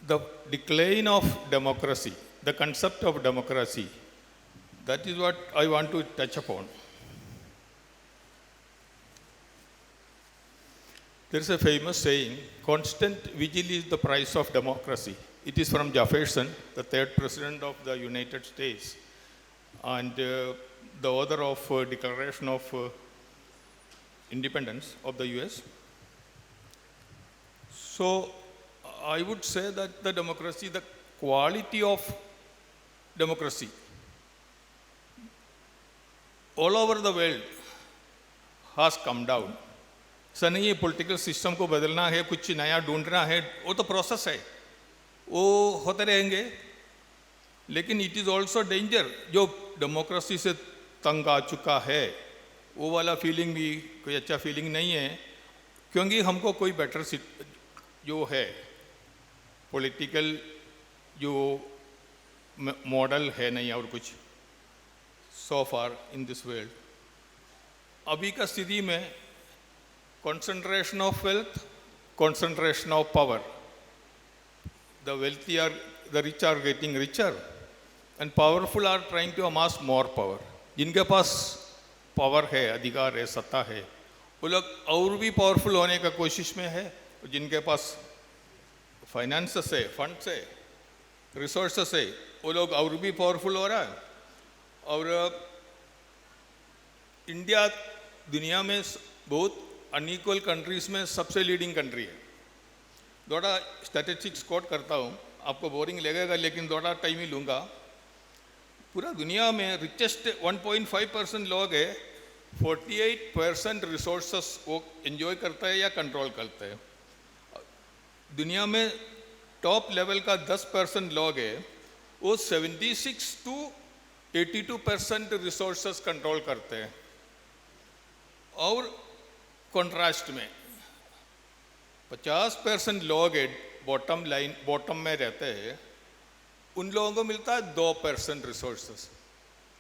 the decline of democracy, the concept of democracy, that is what I want to touch upon. There is a famous saying, constant vigil is the price of democracy. It is from Jefferson, the third president of the United States, and the author of Declaration of Independence of the US. So I would say that the democracy, the quality of democracy all over the world has come down. ऐसा नहीं है political system को बदलना है, कुछ नया ढूंढना है, वो तो प्रोसेस है, वो होते रहेंगे। लेकिन इट इज़ ऑल्सो डेंजर, जो डेमोक्रेसी से तंग आ चुका है, वो वाला फीलिंग भी कोई अच्छा फीलिंग नहीं है, क्योंकि हमको कोई बेटर जो है पॉलिटिकल जो मॉडल है नहीं और कुछ सो फार इन दिस वर्ल्ड। अभी का स्थिति में concentration of wealth, concentration of power, the wealthy are, the rich are getting richer and powerful are trying to amass more power. जिनके पास पावर है, अधिकार है, सत्ता है, वो लोग और भी पावरफुल होने का कोशिश में है, और जिनके पास फाइनेंस है, फंड्स है, रिसोर्सेस है, वो लोग और भी पावरफुल हो रहा है। और इंडिया दुनिया में बहुत अनइक्वल कंट्रीज में सबसे लीडिंग कंट्री है। थोड़ा स्टैटिस्टिक्स कोट करता हूँ, आपको बोरिंग लगेगा लेकिन थोड़ा टाइम ही लूँगा। पूरा दुनिया में रिचेस्ट 1.5% लोग है, 48% रिसोर्सेस वो एंजॉय करता है या कंट्रोल करता है। दुनिया में टॉप लेवल का 10% लोग है, वो 76 to 82% रिसोर्सेस कंट्रोल करते हैं। और कॉन्ट्रास्ट में 50% लोग है बॉटम में रहते हैं, उन लोगों को मिलता है 2% रिसोर्सेस।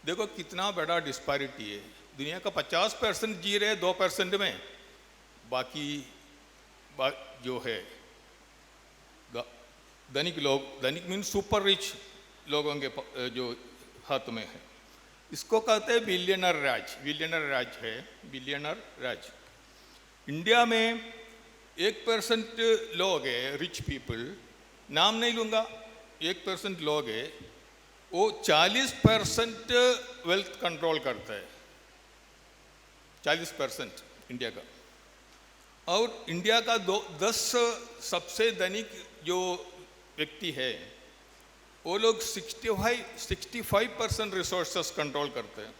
देखो कितना बड़ा डिस्पैरिटी है। दुनिया का 50% जी रहे 2% में, बाकी जो है धनिक लोग, धनिक मीन सुपर रिच लोगों के जो हाथ में है, इसको कहते हैं बिलियनर राज। बिलियनर राज है, बिलियनर राज। इंडिया में 1% लोग है, रिच पीपल, नाम नहीं लूँगा, 1% लोग है, वो 40% वेल्थ कंट्रोल करता है, 40% इंडिया का। और इंडिया का 10 सबसे धनिक जो व्यक्ति है, वो लोग 65% रिसोर्सेस कंट्रोल करते हैं।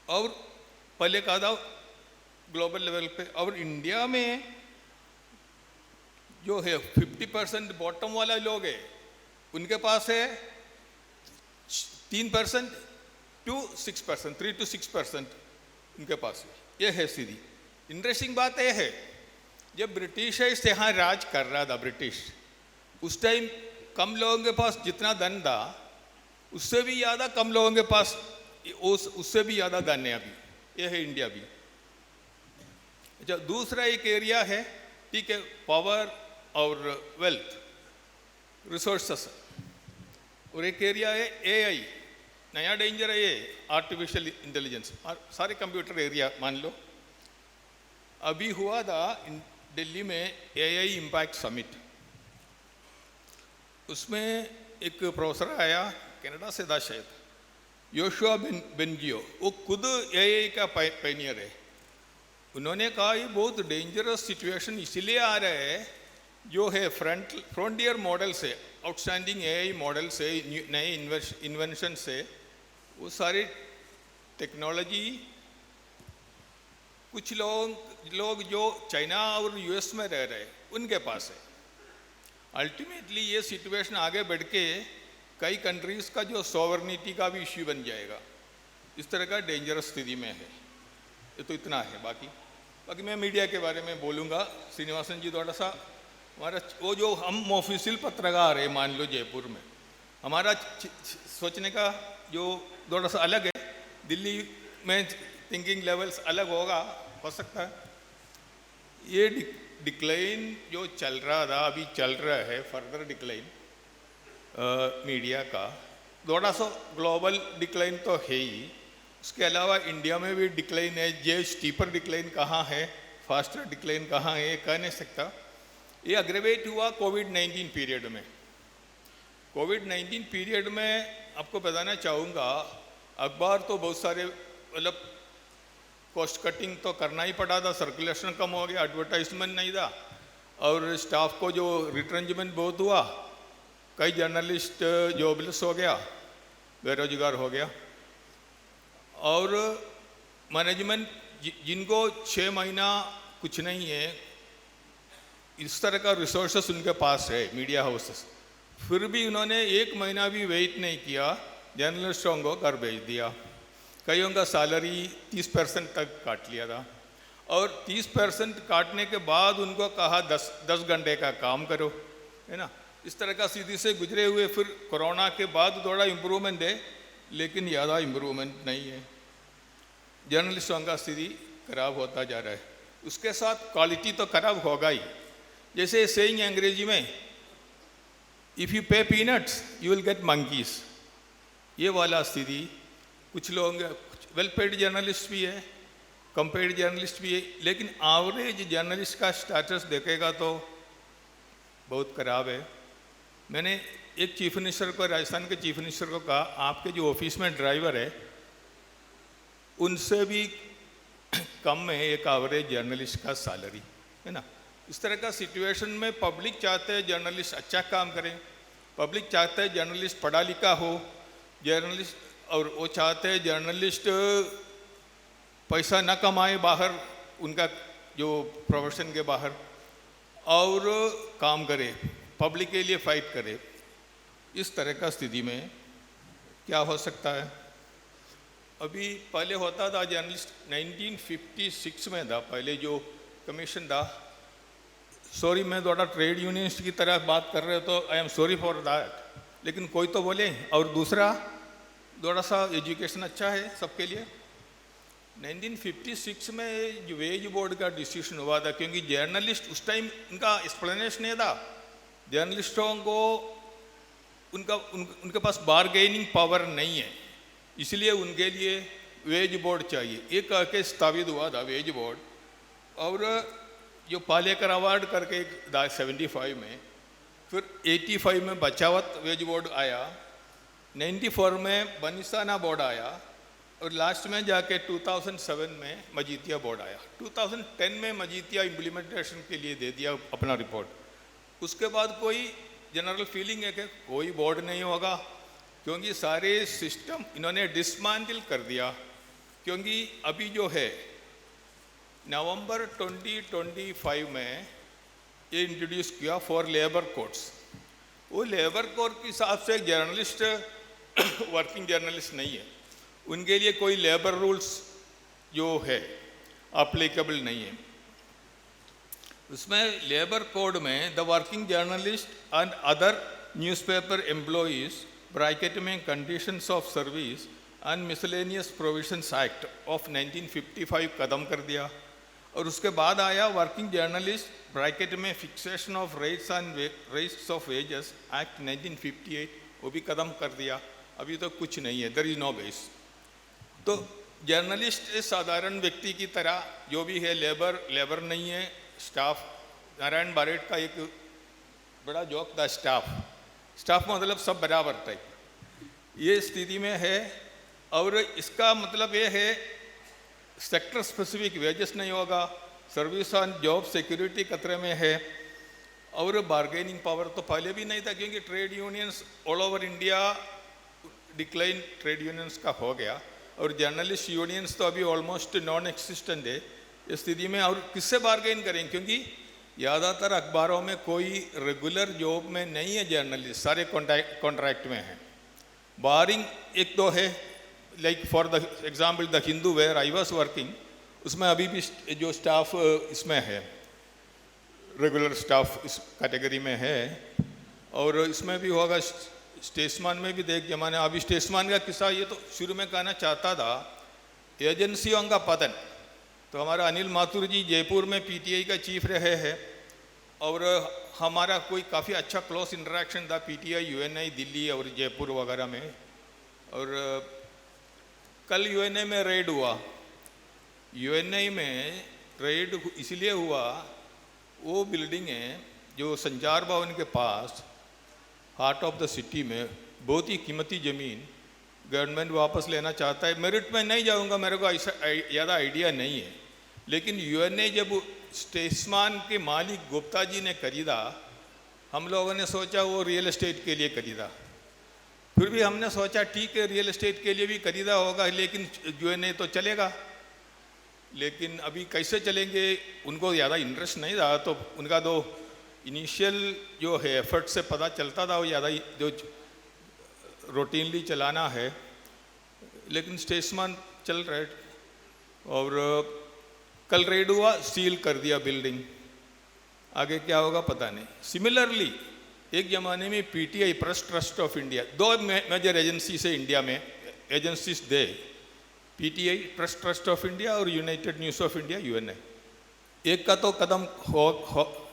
और पहले कहा था ग्लोबल लेवल पे, और इंडिया में जो है 50% बॉटम वाला लोग है, उनके पास है 3% to 6%, 3 to 6% उनके पास है। ये है सीधी। इंटरेस्टिंग बात यह है, जब ब्रिटिश यहाँ राज कर रहा था ब्रिटिश, उस टाइम कम लोगों के पास जितना धन था, उससे भी ज़्यादा कम लोगों के पास उससे भी ज़्यादा धन है अभी। यह है इंडिया भी। अच्छा, दूसरा एक एरिया है, ठीक है, पावर और वेल्थ, रिसोर्सेस। और एक एरिया है एआई, नया डेंजर है ये, आर्टिफिशियल इंटेलिजेंस। सारे कंप्यूटर एरिया मान लो। अभी हुआ था दिल्ली में एआई इम्पैक्ट समिट, उसमें एक प्रोफेसर आया, कनाडा से था शायद, योशुआ बेंजियो। वो खुद एआई का पायनियर है। उन्होंने कहा ये बहुत डेंजरस सिचुएशन इसलिए आ रहा है, जो है फ्रंटियर मॉडल से, आउटस्टैंडिंग एआई मॉडल से, नए इन्वेंशन से, वो सारी टेक्नोलॉजी कुछ लोग जो चाइना और यूएस में रह रहे उनके पास है। अल्टीमेटली ये सिचुएशन आगे बढ़ के कई कंट्रीज़ का जो सॉवरनिटी का भी इश्यू बन जाएगा। इस तरह का डेंजरस स्थिति में है। ये तो इतना है। बाकी मैं मीडिया के बारे में बोलूँगा। श्रीनिवासन जी थोड़ा सा, हमारा वो जो हम ऑफिशियल पत्रकार है, मान लो जयपुर में, हमारा सोचने का जो थोड़ा सा अलग है। दिल्ली में थिंकिंग लेवल्स अलग हो सकता है। ये डिक्लाइन जो चल रहा था, अभी चल रहा है, फर्दर डिक्लाइन मीडिया का, थोड़ा सा ग्लोबल डिक्लाइन तो है ही, उसके अलावा इंडिया में भी डिक्लाइन है। ये स्टीपर डिक्लाइन कहाँ है, फास्टर डिक्लाइन कहाँ है, ये कह नहीं सकता। ये अग्रेवेट हुआ कोविड-19 पीरियड में। कोविड-19 पीरियड में आपको बताना चाहूँगा, अखबार तो बहुत सारे, मतलब कॉस्ट कटिंग तो करना ही पड़ा था, सर्कुलेशन कम हो गया, एडवर्टाइजमेंट नहीं था, और स्टाफ को जो रिट्रेंचमेंट बहुत हुआ, कई जर्नलिस्ट जॉबलेस हो गया, बेरोजगार हो गया। और मैनेजमेंट जिनको 6 महीना कुछ नहीं है, इस तरह का रिसोर्सेस उनके पास है, मीडिया हाउसेस, फिर भी उन्होंने 1 महीना भी वेट नहीं किया, जर्नलिस्टों को घर भेज दिया। कईयों का सैलरी 30% तक काट लिया था, और 30% काटने के बाद उनको कहा 10 घंटे का काम करो, है ना। इस तरह का स्थिति से गुजरे हुए फिर कोरोना के बाद थोड़ा इम्प्रूवमेंट है, लेकिन ज़्यादा इम्प्रूवमेंट नहीं है। जर्नलिस्टों का स्थिति खराब होता जा रहा है, उसके साथ क्वालिटी तो खराब होगा ही। जैसे सेइंग अंग्रेजी में, इफ़ यू पे peanuts you will get monkeys, ये वाला स्थिति। कुछ लोग वेल पेड जर्नलिस्ट भी है, कम पेड जर्नलिस्ट भी है, लेकिन एवरेज जर्नलिस्ट का स्टेटस देखेगा तो बहुत खराब है। मैंने एक चीफ मिनिस्टर को, राजस्थान के चीफ मिनिस्टर को कहा, आपके जो ऑफिस में ड्राइवर है उनसे भी कम है एक एवरेज जर्नलिस्ट का सैलरी, है ना। इस तरह का सिचुएशन में पब्लिक चाहते हैं जर्नलिस्ट अच्छा काम करें, पब्लिक चाहते हैं जर्नलिस्ट पढ़ा लिखा हो, जर्नलिस्ट, और वो चाहते हैं जर्नलिस्ट पैसा न कमाए बाहर, उनका जो प्रोफेशन के बाहर, और काम करे, पब्लिक के लिए फाइट करे। इस तरह का स्थिति में क्या हो सकता है? अभी पहले होता था जर्नलिस्ट, 1956 में था पहले जो कमीशन था। सॉरी, मैं थोड़ा ट्रेड यूनियनिस्ट की तरह बात कर रहे हो तो I am sorry for that, लेकिन कोई तो बोले। और दूसरा, थोड़ा सा एजुकेशन अच्छा है सबके लिए। 1956 में जो वेज बोर्ड का डिसीजन हुआ था, क्योंकि जर्नलिस्ट उस टाइम उनका एक्सप्लेनेशन ये था, जर्नलिस्टों को उनके पास बारगेनिंग पावर नहीं है, इसलिए उनके लिए वेज बोर्ड चाहिए। एक करके स्थापित हुआ था वेज बोर्ड, और जो पालेकर अवार्ड करके 75 में, फिर 85 में बचावत वेज बोर्ड आया, 94 में बनिस्ताना बोर्ड आया, और लास्ट में जाके 2007 में मजीतिया बोर्ड आया। 2010 में मजीतिया इम्प्लीमेंटेशन के लिए दे दिया अपना रिपोर्ट। उसके बाद कोई जनरल फीलिंग है कि कोई बोर्ड नहीं होगा, क्योंकि सारे सिस्टम इन्होंने डिसमेंटल कर दिया। क्योंकि अभी जो है नवंबर 2025 में ये इंट्रोड्यूस किया फॉर लेबर कोड्स। वो लेबर कोड के हिसाब से जर्नलिस्ट वर्किंग जर्नलिस्ट नहीं है, उनके लिए कोई लेबर रूल्स जो है अप्लीकेबल नहीं है। उसमें लेबर कोड में the working journalist and other newspaper employees bracket में conditions of service and miscellaneous provisions act of 1955 कदम कर दिया। और उसके बाद आया वर्किंग जर्नलिस्ट ब्रैकेट में fixation of rates and rates of wages act 1958, वो भी कदम कर दिया। अभी तो कुछ नहीं है, देयर इज नो बेस। तो जर्नलिस्ट इस साधारण व्यक्ति की तरह जो भी है, लेबर नहीं है, स्टाफ। नारायण बारेट का एक बड़ा जोक था, स्टाफ मतलब सब बराबर टाइप। ये स्थिति में है, और इसका मतलब ये है सेक्टर स्पेसिफिक वेजेस नहीं होगा, सर्विस एंड जॉब सिक्योरिटी खतरे में है, और बार्गेनिंग पावर तो पहले भी नहीं था, क्योंकि trade unions all over India decline trade unions का हो गया, और जर्नलिस्ट यूनियंस तो अभी ऑलमोस्ट नॉन एक्सिस्टेंट है। इस स्थिति में और किससे बार्गेन करें, क्योंकि ज़्यादातर अखबारों में कोई रेगुलर जॉब में नहीं है जर्नलिस्ट, सारे कॉन्ट्रैक्ट में हैं। बारिंग एक दो है, like for the example the Hindu where I was working, उसमें अभी भी जो स्टाफ इसमें है, रेगुलर स्टाफ इस कैटेगरी में है, और इसमें भी होगा। स्टेट्समैन में भी देख जमाने, अभी स्टेट्समैन का किस्सा ये तो शुरू में कहना चाहता था, एजेंसियों का पतन। तो हमारा अनिल माथुर जी जयपुर में पीटीआई का चीफ रहे हैं, और हमारा कोई काफ़ी अच्छा क्लोज इंटरेक्शन था पीटीआई यूएनआई दिल्ली और जयपुर वगैरह में। और कल यूएनआई में रेड हुआ। यूएनआई में रेड इसलिए हुआ, वो बिल्डिंग है जो संचार भवन के पास हार्ट ऑफ द सिटी में, बहुत ही कीमती ज़मीन गवर्नमेंट वापस लेना चाहता है। मेरिट में नहीं जाऊंगा, मेरे को ऐसा ज़्यादा आइडिया नहीं है, लेकिन यूएनए जब स्टेट्समैन के मालिक गुप्ता जी ने खरीदा, हम लोगों ने सोचा वो रियल एस्टेट के लिए खरीदा। फिर भी हमने सोचा ठीक है रियल एस्टेट के लिए भी खरीदा होगा, लेकिन यूएनए तो चलेगा। लेकिन अभी कैसे चलेंगे, उनको ज़्यादा इंटरेस्ट नहीं रहा, तो उनका तो इनिशियल जो है एफर्ट से पता चलता था वो ज़्यादा जो रूटीनली चलाना है, लेकिन स्टेट्समैन चल रहे। और कल रेड हुआ, सील कर दिया बिल्डिंग, आगे क्या होगा पता नहीं। सिमिलरली एक ज़माने में PTI press trust of India, दो मेजर एजेंसी से इंडिया में agencies they, PTI press trust of India और united news of India UNA. एक का तो कदम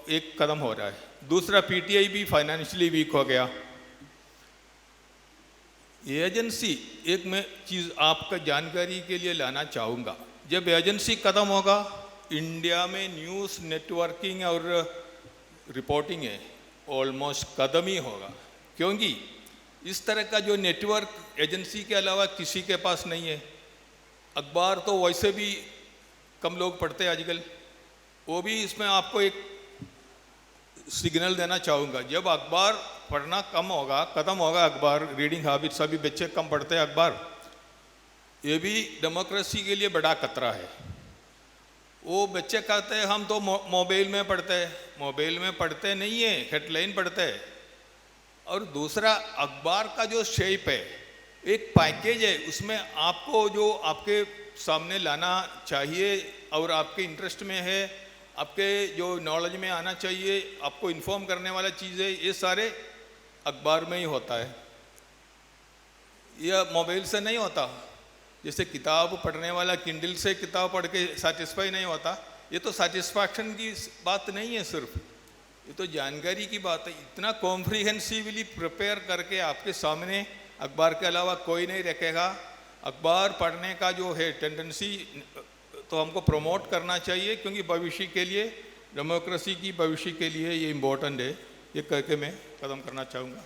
एक कदम हो रहा है। दूसरा, पीटीआई भी फाइनेंशियली वीक हो गया। एजेंसी, एक मैं चीज़ आपका जानकारी के लिए लाना चाहूँगा, जब एजेंसी ख़त्म होगा, इंडिया में न्यूज़ नेटवर्किंग और रिपोर्टिंग है ऑलमोस्ट ख़त्म ही होगा, क्योंकि इस तरह का जो नेटवर्क एजेंसी के अलावा किसी के पास नहीं है। अखबार तो वैसे भी कम लोग पढ़ते हैं आजकल, वो भी इसमें आपको एक सिग्नल देना चाहूँगा, जब अखबार पढ़ना कम होगा, ख़त्म होगा अखबार, रीडिंग हैबिट्स, अभी बच्चे कम पढ़ते हैं अखबार, ये भी डेमोक्रेसी के लिए बड़ा खतरा है। वो बच्चे कहते हैं हम तो मोबाइल में पढ़ते हैं, मोबाइल में पढ़ते नहीं है, हेडलाइन पढ़ते हैं। और दूसरा, अखबार का जो शेप है, एक पैकेज है, उसमें आपको जो आपके सामने लाना चाहिए और आपके इंटरेस्ट में है, आपके जो नॉलेज में आना चाहिए, आपको इन्फॉर्म करने वाला चीज़ें, ये सारे अखबार में ही होता है, यह मोबाइल से नहीं होता। जैसे किताब पढ़ने वाला किंडल से किताब पढ़ के सेटिस्फाई नहीं होता, ये तो सेटिस्फैक्शन की बात नहीं है सिर्फ, ये तो जानकारी की बात है। इतना कॉम्प्रिहेंसिवली प्रिपेयर करके आपके सामने अखबार के अलावा कोई नहीं रखेगा। अखबार पढ़ने का जो है टेंडेंसी तो हमको प्रमोट करना चाहिए, क्योंकि भविष्य के लिए, डेमोक्रेसी की भविष्य के लिए ये इम्पोर्टेंट है। ये कह के मैं ख़त्म करना चाहूँगा।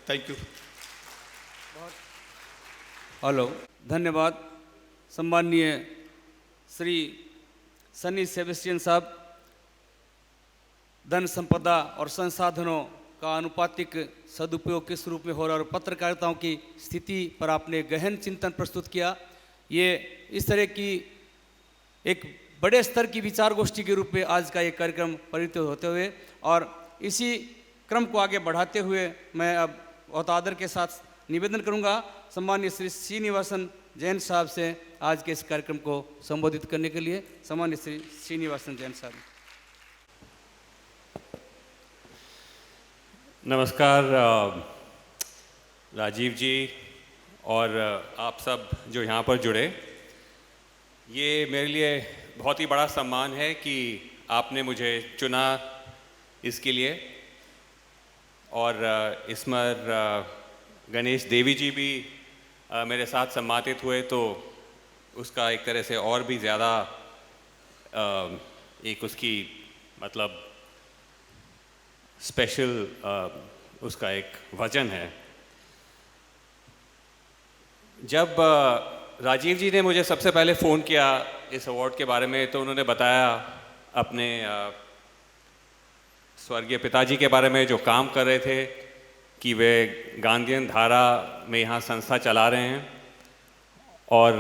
Thank you. हेलो, धन्यवाद। सम्माननीय श्री सनी सेबेस्टियन साहब, धन संपदा और संसाधनों का अनुपातिक सदुपयोग किस रूप में हो रहा है और पत्रकारिताओं की स्थिति पर आपने गहन चिंतन प्रस्तुत किया। ये इस तरह की एक बड़े स्तर की विचार गोष्ठी के रूप में आज का ये कार्यक्रम परिणत होते हुए, और इसी क्रम को आगे बढ़ाते हुए मैं अब बहुत आदर के साथ निवेदन करूंगा सम्माननीय श्री श्रीनिवासन जैन साहब से आज के इस कार्यक्रम को संबोधित करने के लिए। सम्माननीय श्री श्रीनिवासन जैन साहब। नमस्कार राजीव जी और आप सब जो यहाँ पर जुड़े। ये मेरे लिए बहुत ही बड़ा सम्मान है कि आपने मुझे चुना इसके लिए, और इसमें गणेश देवी जी भी मेरे साथ सम्मानित हुए, तो उसका एक तरह से और भी ज़्यादा एक उसकी मतलब स्पेशल उसका एक वजन है। जब राजीव जी ने मुझे सबसे पहले फ़ोन किया इस अवार्ड के बारे में, तो उन्होंने बताया अपने स्वर्गीय पिताजी के बारे में जो काम कर रहे थे, कि वे गांधीयन धारा में यहाँ संस्था चला रहे हैं, और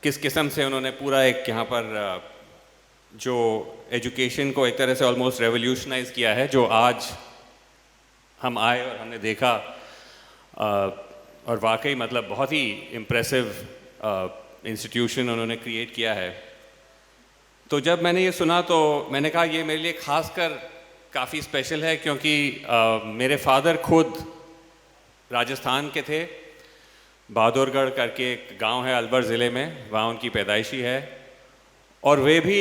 किस किस्म से उन्होंने पूरा एक यहाँ पर जो एजुकेशन को एक तरह से ऑलमोस्ट रेवोल्यूशनाइज किया है, जो आज हम आए और हमने देखा, और वाकई मतलब बहुत ही इम्प्रेसिव इंस्टीट्यूशन उन्होंने क्रिएट किया है। तो जब मैंने ये सुना तो मैंने कहा ये मेरे लिए खासकर काफ़ी स्पेशल है, क्योंकि मेरे फादर खुद राजस्थान के थे। बहादुरगढ़ करके एक गांव है अलवर ज़िले में, वहाँ उनकी पैदाइशी है, और वे भी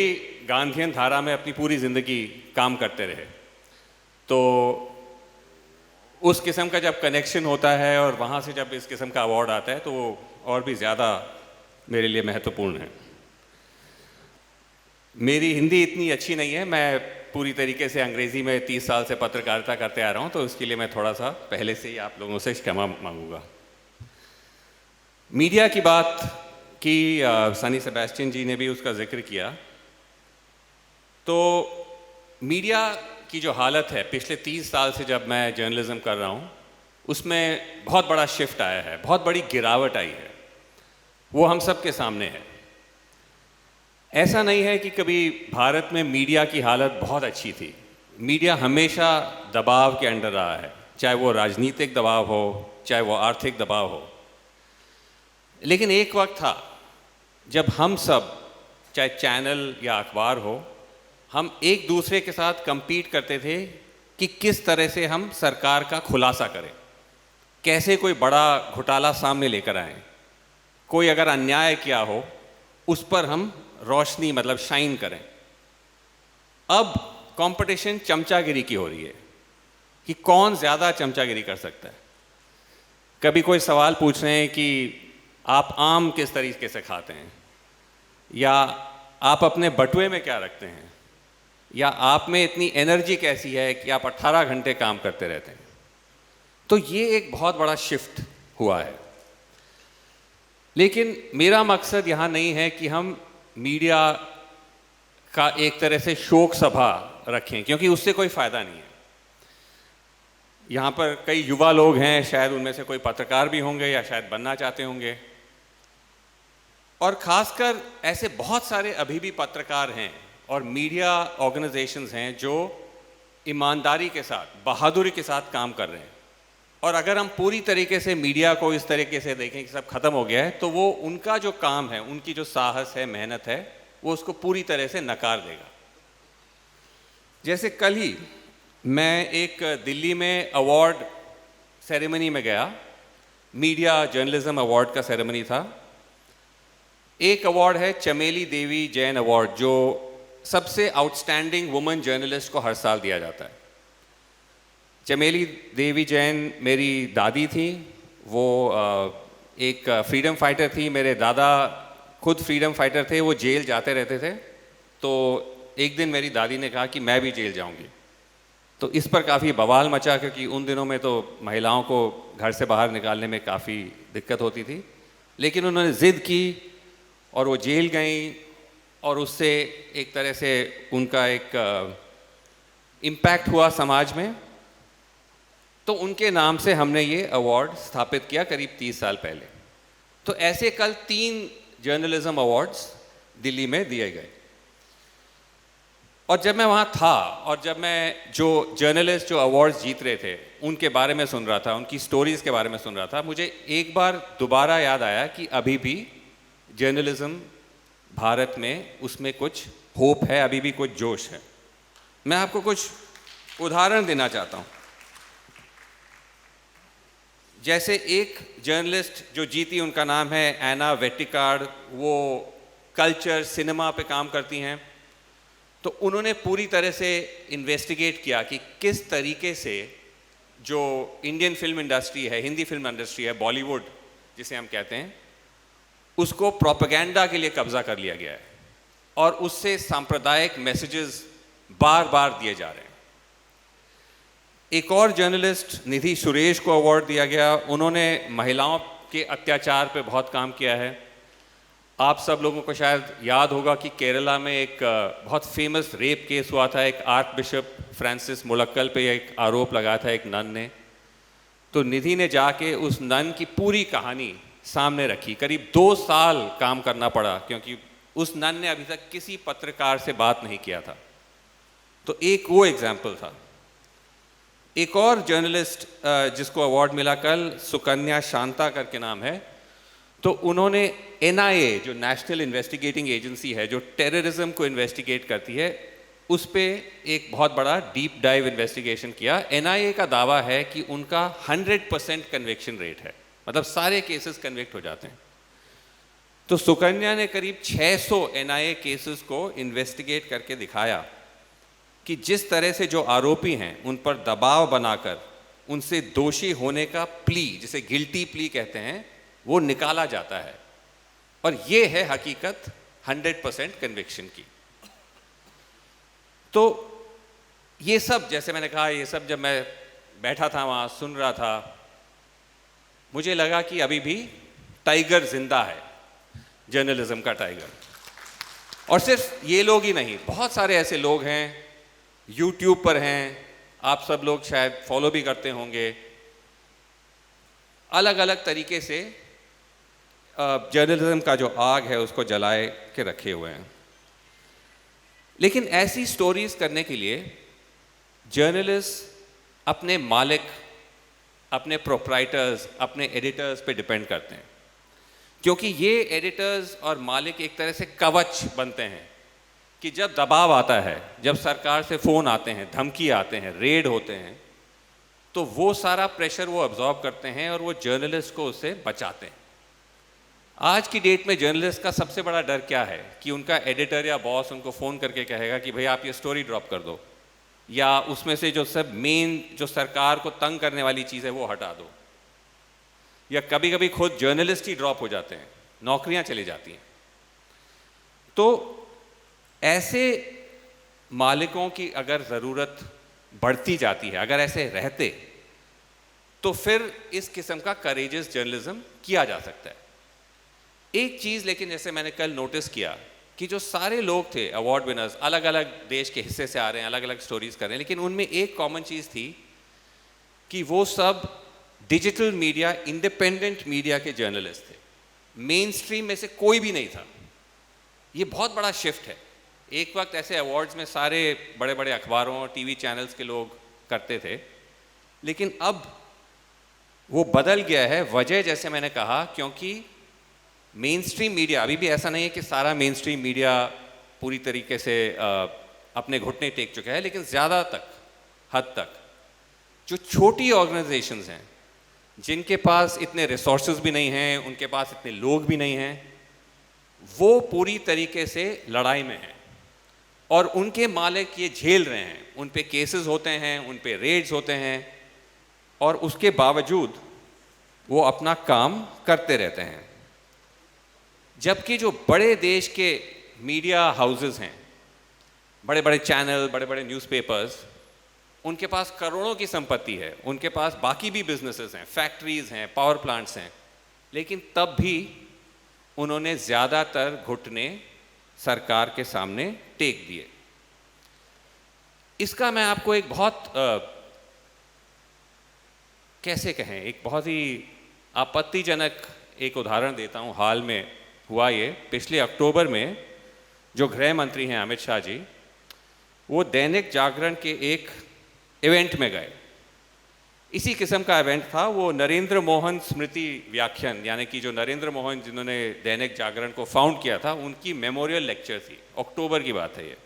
गांधीयन धारा में अपनी पूरी ज़िंदगी काम करते रहे। तो उस किस्म का जब कनेक्शन होता है और वहाँ से जब इस किस्म का अवार्ड आता है, तो वो और भी ज़्यादा मेरे लिए महत्वपूर्ण है। मेरी हिंदी इतनी अच्छी नहीं है, मैं पूरी तरीके से अंग्रेज़ी में 30 साल से पत्रकारिता करते आ रहा हूँ, तो इसके लिए मैं थोड़ा सा पहले से ही आप लोगों से क्षमा मांगूंगा। मीडिया की बात की, सनी सेबेस्टियन जी ने भी उसका जिक्र किया। तो मीडिया की जो हालत है पिछले 30 साल से जब मैं जर्नलिज्म कर रहा हूँ, उसमें बहुत बड़ा शिफ्ट आया है, बहुत बड़ी गिरावट आई है, वो हम सब के सामने है। ऐसा नहीं है कि कभी भारत में मीडिया की हालत बहुत अच्छी थी। मीडिया हमेशा दबाव के अंडर रहा है, चाहे वो राजनीतिक दबाव हो, चाहे वो आर्थिक दबाव हो। लेकिन एक वक्त था जब हम सब, चाहे चैनल या अखबार हो, हम एक दूसरे के साथ compete करते थे कि किस तरह से हम सरकार का खुलासा करें, कैसे कोई बड़ा घोटाला सामने लेकर आएं, कोई अगर अन्याय किया हो उस पर हम रोशनी मतलब शाइन करें। अब कंपटीशन चमचागिरी की हो रही है कि कौन ज़्यादा चमचागिरी कर सकता है। कभी कोई सवाल पूछ रहे हैं कि आप आम किस तरीके से खाते हैं, या आप अपने बटुए में क्या रखते हैं, या आप में इतनी एनर्जी कैसी है कि आप 18 घंटे काम करते रहते हैं। तो ये एक बहुत बड़ा शिफ्ट हुआ है। लेकिन मेरा मकसद यहाँ नहीं है कि हम मीडिया का एक तरह से शोक सभा रखें, क्योंकि उससे कोई फ़ायदा नहीं है। यहाँ पर कई युवा लोग हैं, शायद उनमें से कोई पत्रकार भी होंगे या शायद बनना चाहते होंगे, और ख़ासकर ऐसे बहुत सारे अभी भी पत्रकार हैं और मीडिया ऑर्गेनाइजेशंस हैं जो ईमानदारी के साथ, बहादुरी के साथ काम कर रहे हैं। और अगर हम पूरी तरीके से मीडिया को इस तरीके से देखें कि सब खत्म हो गया है, तो वो उनका जो काम है, उनकी जो साहस है, मेहनत है, वो उसको पूरी तरह से नकार देगा। जैसे कल ही मैं एक दिल्ली में अवार्ड सेरेमनी में गया, मीडिया जर्नलिज्म अवार्ड का सेरेमनी था। एक अवार्ड है चमेली देवी जैन अवार्ड, जो सबसे आउटस्टैंडिंग वुमेन जर्नलिस्ट को हर साल दिया जाता है। चमेली देवी जैन मेरी दादी थी, वो एक फ्रीडम फाइटर थी। मेरे दादा खुद फ्रीडम फाइटर थे, वो जेल जाते रहते थे। तो एक दिन मेरी दादी ने कहा कि मैं भी जेल जाऊंगी। तो इस पर काफ़ी बवाल मचा, क्योंकि उन दिनों में तो महिलाओं को घर से बाहर निकालने में काफ़ी दिक्कत होती थी। लेकिन उन्होंने ज़िद की और वो जेल गई, और उससे एक तरह से उनका एक इम्पैक्ट हुआ समाज में। तो उनके नाम से हमने ये अवार्ड स्थापित किया करीब 30 साल पहले। तो ऐसे कल 3 जर्नलिज्म अवार्ड्स दिल्ली में दिए गए। और जब मैं वहाँ था और जब मैं जो जर्नलिस्ट जो अवार्ड्स जीत रहे थे उनके बारे में सुन रहा था, उनकी स्टोरीज़ के बारे में सुन रहा था, मुझे एक बार दोबारा याद आया कि अभी भी जर्नलिज्म भारत में, उसमें कुछ होप है, अभी भी कुछ जोश है। मैं आपको कुछ उदाहरण देना चाहता हूँ। जैसे एक जर्नलिस्ट जो जीती, उनका नाम है एना वेटिकार्ड। वो कल्चर, सिनेमा पे काम करती हैं। तो उन्होंने पूरी तरह से इन्वेस्टिगेट किया कि किस तरीके से जो इंडियन फिल्म इंडस्ट्री है, हिंदी फिल्म इंडस्ट्री है, बॉलीवुड जिसे हम कहते हैं, उसको प्रोपेगेंडा के लिए कब्जा कर लिया गया है और उससे सांप्रदायिक मैसेजेस बार बार दिए जा रहे हैं। एक और जर्नलिस्ट निधि सुरेश को अवार्ड दिया गया। उन्होंने महिलाओं के अत्याचार पे बहुत काम किया है। आप सब लोगों को शायद याद होगा कि केरला में एक बहुत फेमस रेप केस हुआ था। एक आर्च बिशप फ्रांसिस मुलक्कल पे एक आरोप लगाया था एक नन ने। तो निधि ने जाके उस नन की पूरी कहानी सामने रखी। करीब 2 साल काम करना पड़ा, क्योंकि उस नन ने अभी तक किसी पत्रकार से बात नहीं किया था। तो एक वो एग्जाम्पल था। एक और जर्नलिस्ट जिसको अवार्ड मिला कल, सुकन्या शांता करके नाम है। तो उन्होंने NIA, जो नेशनल इन्वेस्टिगेटिंग एजेंसी है, जो टेररिज्म को इन्वेस्टिगेट करती है, उस पे एक बहुत बड़ा डीप डाइव इन्वेस्टिगेशन किया। NIA का दावा है कि उनका 100% कन्विक्शन रेट है, मतलब सारे केसेस कन्विक्ट हो जाते हैं। तो सुकन्या ने करीब 600 NIA केसेस को इन्वेस्टिगेट करके दिखाया कि जिस तरह से जो आरोपी हैं उन पर दबाव बनाकर उनसे दोषी होने का प्ली, जिसे गिल्टी प्ली कहते हैं, वो निकाला जाता है। और ये है हकीकत 100% कन्विक्शन की। तो ये सब, जैसे मैंने कहा, ये सब जब मैं बैठा था वहाँ सुन रहा था, मुझे लगा कि अभी भी टाइगर जिंदा है, जर्नलिज्म का टाइगर। और सिर्फ ये लोग ही नहीं, बहुत सारे ऐसे लोग हैं, यूट्यूब पर हैं, आप सब लोग शायद फॉलो भी करते होंगे, अलग अलग तरीके से जर्नलिज्म का जो आग है उसको जलाए के रखे हुए हैं। लेकिन ऐसी स्टोरीज करने के लिए जर्नलिस्ट अपने मालिक, अपने प्रोप्राइटर्स, अपने एडिटर्स पे डिपेंड करते हैं, क्योंकि ये एडिटर्स और मालिक एक तरह से कवच बनते हैं कि जब दबाव आता है, जब सरकार से फ़ोन आते हैं, धमकी आते हैं, रेड होते हैं, तो वो सारा प्रेशर वो अब्जॉर्ब करते हैं और वो जर्नलिस्ट को उससे बचाते हैं। आज की डेट में जर्नलिस्ट का सबसे बड़ा डर क्या है कि उनका एडिटर या बॉस उनको फ़ोन करके कहेगा कि भाई आप ये स्टोरी ड्रॉप कर दो, या उसमें से जो सब मेन जो सरकार को तंग करने वाली चीज़ है वो हटा दो, या कभी कभी खुद जर्नलिस्ट ही ड्रॉप हो जाते हैं, नौकरियां चली जाती हैं। तो ऐसे मालिकों की अगर ज़रूरत बढ़ती जाती है, अगर ऐसे रहते, तो फिर इस किस्म का करेजियस जर्नलिज्म किया जा सकता है। एक चीज़ लेकिन जैसे मैंने कल नोटिस किया कि जो सारे लोग थे अवार्ड विनर्स, अलग अलग देश के हिस्से से आ रहे हैं, अलग अलग स्टोरीज कर रहे हैं, लेकिन उनमें एक कॉमन चीज़ थी कि वो सब डिजिटल मीडिया, इंडिपेंडेंट मीडिया के जर्नलिस्ट थे। मेन स्ट्रीम में से कोई भी नहीं था। ये बहुत बड़ा शिफ्ट है। एक वक्त ऐसे अवार्ड्स में सारे बड़े बड़े अखबारों, टीवी चैनल्स के लोग करते थे, लेकिन अब वो बदल गया है। वजह जैसे मैंने कहा, क्योंकि मेन स्ट्रीम मीडिया, अभी भी ऐसा नहीं है कि सारा मेन स्ट्रीम मीडिया पूरी तरीके से अपने घुटने टेक चुका है, लेकिन ज़्यादा हद तक जो छोटी ऑर्गेनाइजेशंस हैं, जिनके पास इतने रिसोर्सेज भी नहीं हैं, उनके पास इतने लोग भी नहीं हैं, वो पूरी तरीके से लड़ाई में हैं और उनके मालिक ये झेल रहे हैं। उन पे केसेस होते हैं, उन पे रेड्स होते हैं, और उसके बावजूद वो अपना काम करते रहते हैं। जबकि जो बड़े देश के मीडिया हाउसेस हैं, बड़े बड़े चैनल, बड़े बड़े न्यूज़पेपर्स, उनके पास करोड़ों की संपत्ति है, उनके पास बाकी भी बिजनेसेस हैं, फैक्ट्रीज हैं, पावर प्लांट्स हैं, लेकिन तब भी उन्होंने ज़्यादातर घुटने सरकार के सामने टेक दिए। इसका मैं आपको एक बहुत कैसे कहें, एक बहुत ही आपत्तिजनक एक उदाहरण देता हूँ। हाल में हुआ ये, पिछले अक्टूबर में जो गृह मंत्री हैं अमित शाह जी, वो दैनिक जागरण के एक इवेंट में गए। इसी किस्म का इवेंट था, वो नरेंद्र मोहन स्मृति व्याख्यान, यानी कि जो नरेंद्र मोहन जिन्होंने दैनिक जागरण को फाउंड किया था, उनकी मेमोरियल लेक्चर थी। अक्टूबर की बात है ये।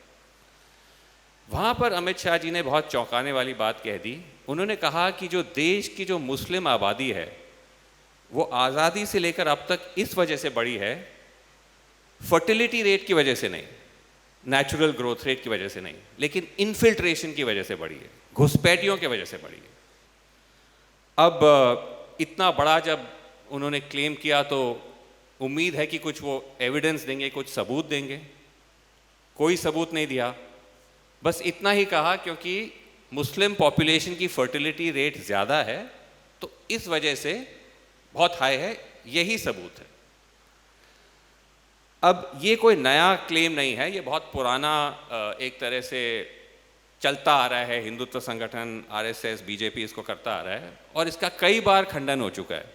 वहाँ पर अमित शाह जी ने बहुत चौंकाने वाली बात कह दी। उन्होंने कहा कि जो देश की जो मुस्लिम आबादी है, वो आज़ादी से लेकर अब तक इस वजह से बढ़ी है, फर्टिलिटी रेट की वजह से नहीं, नेचुरल ग्रोथ रेट की वजह से नहीं, लेकिन इन्फिल्ट्रेशन की वजह से बढ़ी है, घुसपैठियों की वजह से बढ़ी है। अब इतना बड़ा जब उन्होंने क्लेम किया, तो उम्मीद है कि कुछ वो एविडेंस देंगे, कुछ सबूत देंगे। कोई सबूत नहीं दिया, बस इतना ही कहा क्योंकि मुस्लिम पॉपुलेशन की फर्टिलिटी रेट ज़्यादा है, तो इस वजह से बहुत हाई है, यही सबूत है। अब ये कोई नया क्लेम नहीं है, ये बहुत पुराना एक तरह से चलता आ रहा है। हिंदुत्व संगठन, आरएसएस, बीजेपी इसको करता आ रहा है और इसका कई बार खंडन हो चुका है।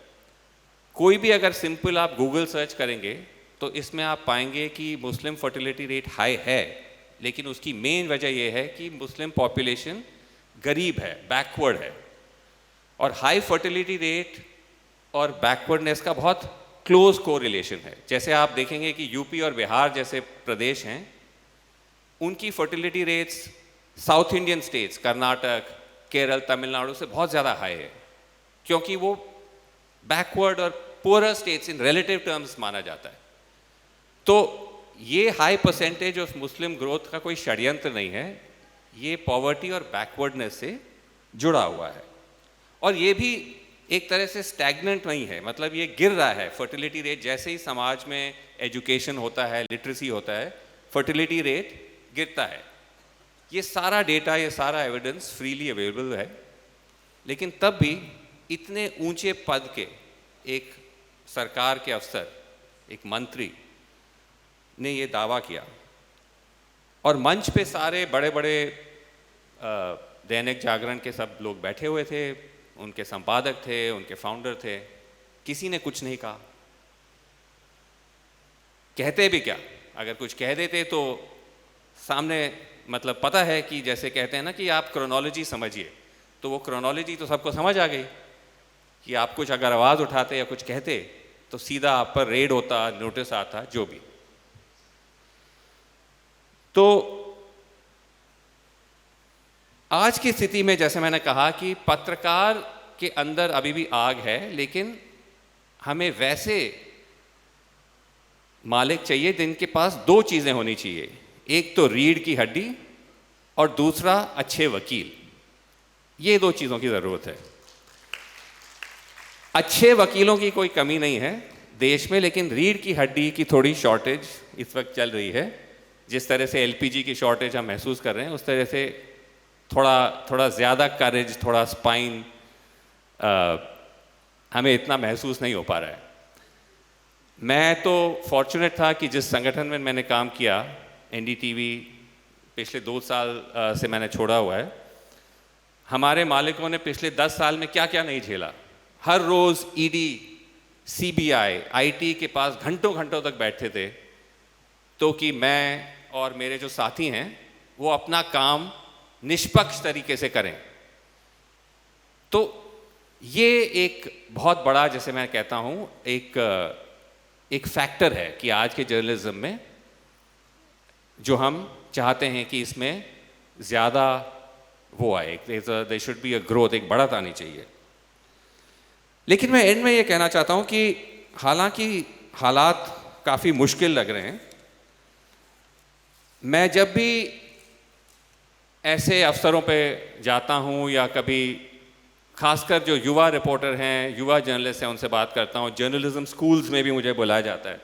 कोई भी अगर सिंपल आप गूगल सर्च करेंगे तो इसमें आप पाएंगे कि मुस्लिम फर्टिलिटी रेट हाई है, लेकिन उसकी मेन वजह यह है कि मुस्लिम पॉपुलेशन गरीब है, बैकवर्ड है, और हाई फर्टिलिटी रेट और बैकवर्डनेस का बहुत क्लोज कोरिलेशन है। जैसे आप देखेंगे कि यूपी और बिहार जैसे प्रदेश हैं, उनकी fertility rates south Indian states, Karnataka, Kerala, Tamil Nadu से बहुत ज़्यादा हाई है, क्योंकि वो बैकवर्ड और poor states in relative terms माना जाता है। तो ये high percentage of Muslim growth का कोई षड्यंत्र नहीं है, ये पॉवर्टी और बैकवर्डनेस से जुड़ा हुआ है। और ये भी एक तरह से स्टैग्नेंट नहीं है, मतलब ये गिर रहा है फर्टिलिटी रेट। जैसे ही समाज में एजुकेशन होता है, लिटरेसी होता है, फर्टिलिटी रेट गिरता है। ये सारा डेटा, ये सारा एविडेंस फ्रीली अवेलेबल है। लेकिन तब भी इतने ऊंचे पद के एक सरकार के अफसर, एक मंत्री ने ये दावा किया, और मंच पे सारे बड़े बड़े दैनिक जागरण के सब लोग बैठे हुए थे, उनके संपादक थे, उनके फाउंडर थे, किसी ने कुछ नहीं कहा। कहते भी क्या, अगर कुछ कह देते तो सामने, मतलब पता है कि जैसे कहते हैं ना कि आप क्रोनोलॉजी समझिए, तो वो क्रोनोलॉजी तो सबको समझ आ गई कि आप कुछ अगर आवाज़ उठाते या कुछ कहते तो सीधा आप पर रेड होता, नोटिस आता, जो भी। तो आज की स्थिति में जैसे मैंने कहा कि पत्रकार के अंदर अभी भी आग है, लेकिन हमें वैसे मालिक चाहिए जिनके पास दो चीज़ें होनी चाहिए। एक तो रीढ़ की हड्डी और दूसरा अच्छे वकील। ये दो चीज़ों की ज़रूरत है। अच्छे वकीलों की कोई कमी नहीं है देश में, लेकिन रीढ़ की हड्डी की थोड़ी शॉर्टेज इस वक्त चल रही है। जिस तरह से एलपीजी की शॉर्टेज हम महसूस कर रहे हैं, उस तरह से थोड़ा ज़्यादा करेज, थोड़ा स्पाइन हमें इतना महसूस नहीं हो पा रहा है। मैं तो फॉर्चुनेट था कि जिस संगठन में मैंने काम किया, एनडीटीवी, पिछले 2 साल से मैंने छोड़ा हुआ है। हमारे मालिकों ने पिछले 10 साल में क्या क्या नहीं झेला। हर रोज़ ईडी, सीबीआई, आईटी के पास घंटों घंटों तक बैठते थे, तो कि मैं और मेरे जो साथी हैं वो अपना काम निष्पक्ष तरीके से करें। तो ये एक बहुत बड़ा, जैसे मैं कहता हूँ, एक फैक्टर है कि आज के जर्नलिज्म में जो हम चाहते हैं कि इसमें ज़्यादा वो आए, they should be a growth, एक बढ़त आनी चाहिए। लेकिन मैं एंड में ये कहना चाहता हूँ कि हालांकि हालात काफ़ी मुश्किल लग रहे हैं, मैं जब भी ऐसे अवसरों पे जाता हूँ या कभी खासकर जो युवा रिपोर्टर हैं, युवा जर्नलिस्ट हैं, उनसे बात करता हूँ, जर्नलिज्म स्कूल्स में भी मुझे बुलाया जाता है,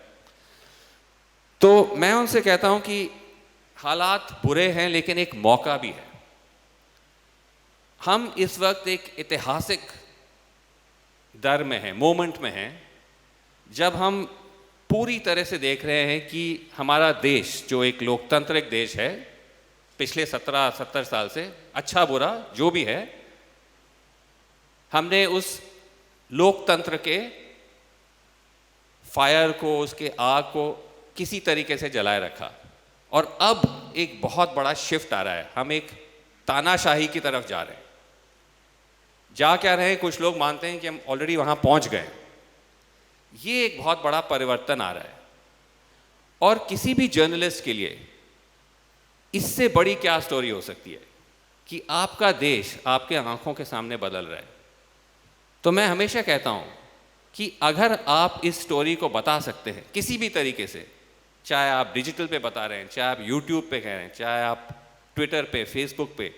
तो मैं उनसे कहता हूँ कि हालात बुरे हैं लेकिन एक मौका भी है। हम इस वक्त एक ऐतिहासिक दर में हैं, मोमेंट में हैं, जब हम पूरी तरह से देख रहे हैं कि हमारा देश जो एक लोकतांत्रिक देश है, पिछले 17-70 साल से अच्छा बुरा जो भी है, हमने उस लोकतंत्र के फायर को, उसके आग को किसी तरीके से जलाए रखा। और अब एक बहुत बड़ा शिफ्ट आ रहा है, हम एक तानाशाही की तरफ जा रहे हैं। जा क्या रहे हैं, कुछ लोग मानते हैं कि हम ऑलरेडी वहां पहुंच गए। ये एक बहुत बड़ा परिवर्तन आ रहा है, और किसी भी जर्नलिस्ट के लिए इससे बड़ी क्या स्टोरी हो सकती है कि आपका देश आपके आंखों के सामने बदल रहा है। तो मैं हमेशा कहता हूं कि अगर आप इस स्टोरी को बता सकते हैं किसी भी तरीके से, चाहे आप डिजिटल पे बता रहे हैं, चाहे आप यूट्यूब पे कह रहे हैं, चाहे आप ट्विटर पे, फेसबुक पे,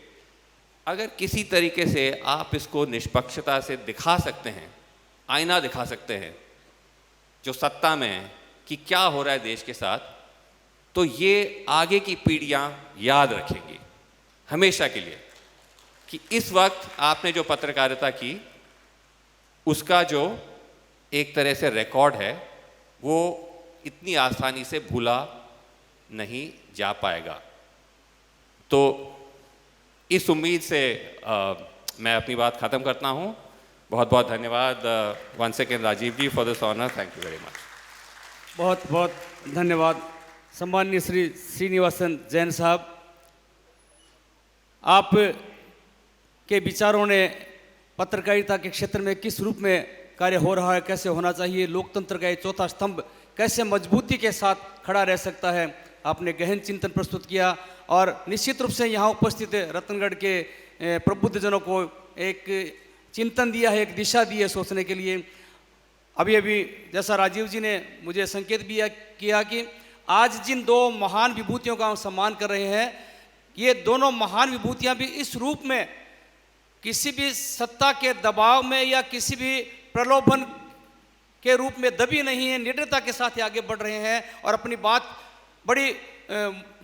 अगर किसी तरीके से आप इसको निष्पक्षता से दिखा सकते हैं, आईना दिखा सकते हैं जो सत्ता में है कि क्या हो रहा है देश के साथ, तो ये आगे की पीढ़ियां याद रखेंगी हमेशा के लिए कि इस वक्त आपने जो पत्रकारिता की, उसका जो एक तरह से रिकॉर्ड है, वो इतनी आसानी से भूला नहीं जा पाएगा। तो इस उम्मीद से मैं अपनी बात ख़त्म करता हूँ। बहुत बहुत धन्यवाद once again Rajiv ji for this honour. Thank you very much. बहुत बहुत धन्यवाद सम्माननीय श्री श्रीनिवासन जैन साहब। आप के विचारों ने पत्रकारिता के क्षेत्र में किस रूप में कार्य हो रहा है, कैसे होना चाहिए, लोकतंत्र का ये चौथा स्तंभ कैसे मजबूती के साथ खड़ा रह सकता है, आपने गहन चिंतन प्रस्तुत किया। और निश्चित रूप से यहाँ उपस्थित रतनगढ़ के प्रबुद्धजनों को एक चिंतन दिया है, एक दिशा दी है सोचने के लिए। अभी अभी जैसा राजीव जी ने मुझे संकेत भी किया कि आज जिन दो महान विभूतियों का हम सम्मान कर रहे हैं, ये दोनों महान विभूतियाँ भी इस रूप में किसी भी सत्ता के दबाव में या किसी भी प्रलोभन के रूप में दबी नहीं है, निडरता के साथ आगे बढ़ रहे हैं और अपनी बात बड़ी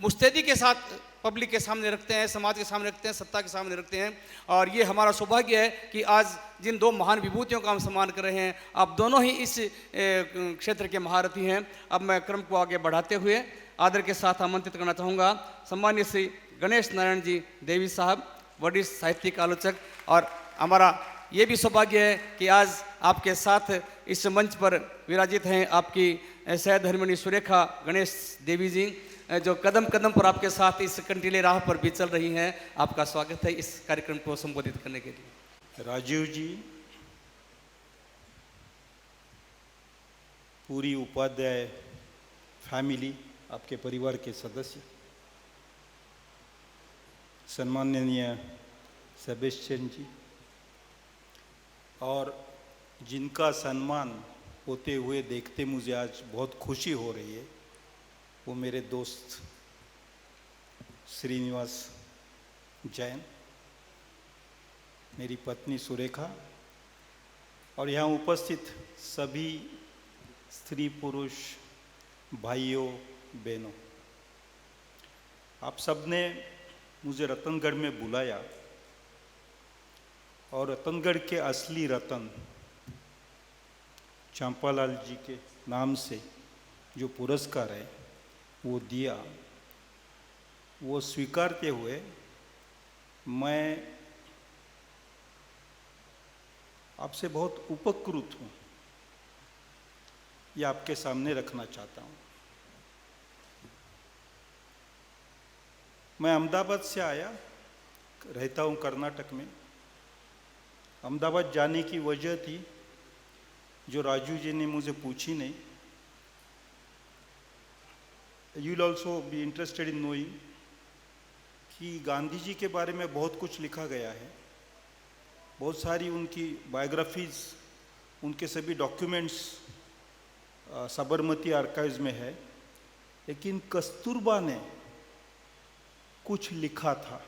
मुस्तैदी के साथ पब्लिक के सामने रखते हैं, समाज के सामने रखते हैं, सत्ता के सामने रखते हैं। और ये हमारा सौभाग्य है कि आज जिन दो महान विभूतियों का हम सम्मान कर रहे हैं, आप दोनों ही इस क्षेत्र के महारथी हैं। अब मैं क्रम को आगे बढ़ाते हुए आदर के साथ आमंत्रित करना चाहूँगा सम्मानीय श्री गणेश नारायण जी देवी साहब, वरिष्ठ साहित्यिक आलोचक। और हमारा ये भी सौभाग्य है कि आज आपके साथ इस मंच पर विराजित हैं आपकी सहधर्मिणी सुरेखा गणेश देवी जी, जो कदम कदम पर आपके साथ इस कंटीले राह पर भी चल रही हैं। आपका स्वागत है इस कार्यक्रम को संबोधित करने के लिए। राजीव जी, पूरी उपाध्याय फैमिली, आपके परिवार के सदस्य, सम्माननीय सेबेस्टियन जी, और जिनका सम्मान होते हुए देखते मुझे आज बहुत खुशी हो रही है, वो मेरे दोस्त श्रीनिवास जैन, मेरी पत्नी सुरेखा और यहाँ उपस्थित सभी स्त्री पुरुष भाइयों बहनों, आप सब ने मुझे रतनगढ़ में बुलाया और रतनगढ़ के असली रतन चंपालाल जी के नाम से जो पुरस्कार है वो दिया, वो स्वीकारते हुए मैं आपसे बहुत उपकृत हूँ, ये आपके सामने रखना चाहता हूँ। मैं अहमदाबाद से आया, रहता हूँ कर्नाटक में। अहमदाबाद जाने की वजह थी जो राजू जी ने मुझे पूछी नहीं। You will also be interested in knowing कि गांधी जी के बारे में बहुत कुछ लिखा गया है, बहुत सारी उनकी बायोग्राफीज, उनके सभी डॉक्यूमेंट्स साबरमती आर्काइव्स में है, लेकिन कस्तूरबा ने कुछ लिखा था,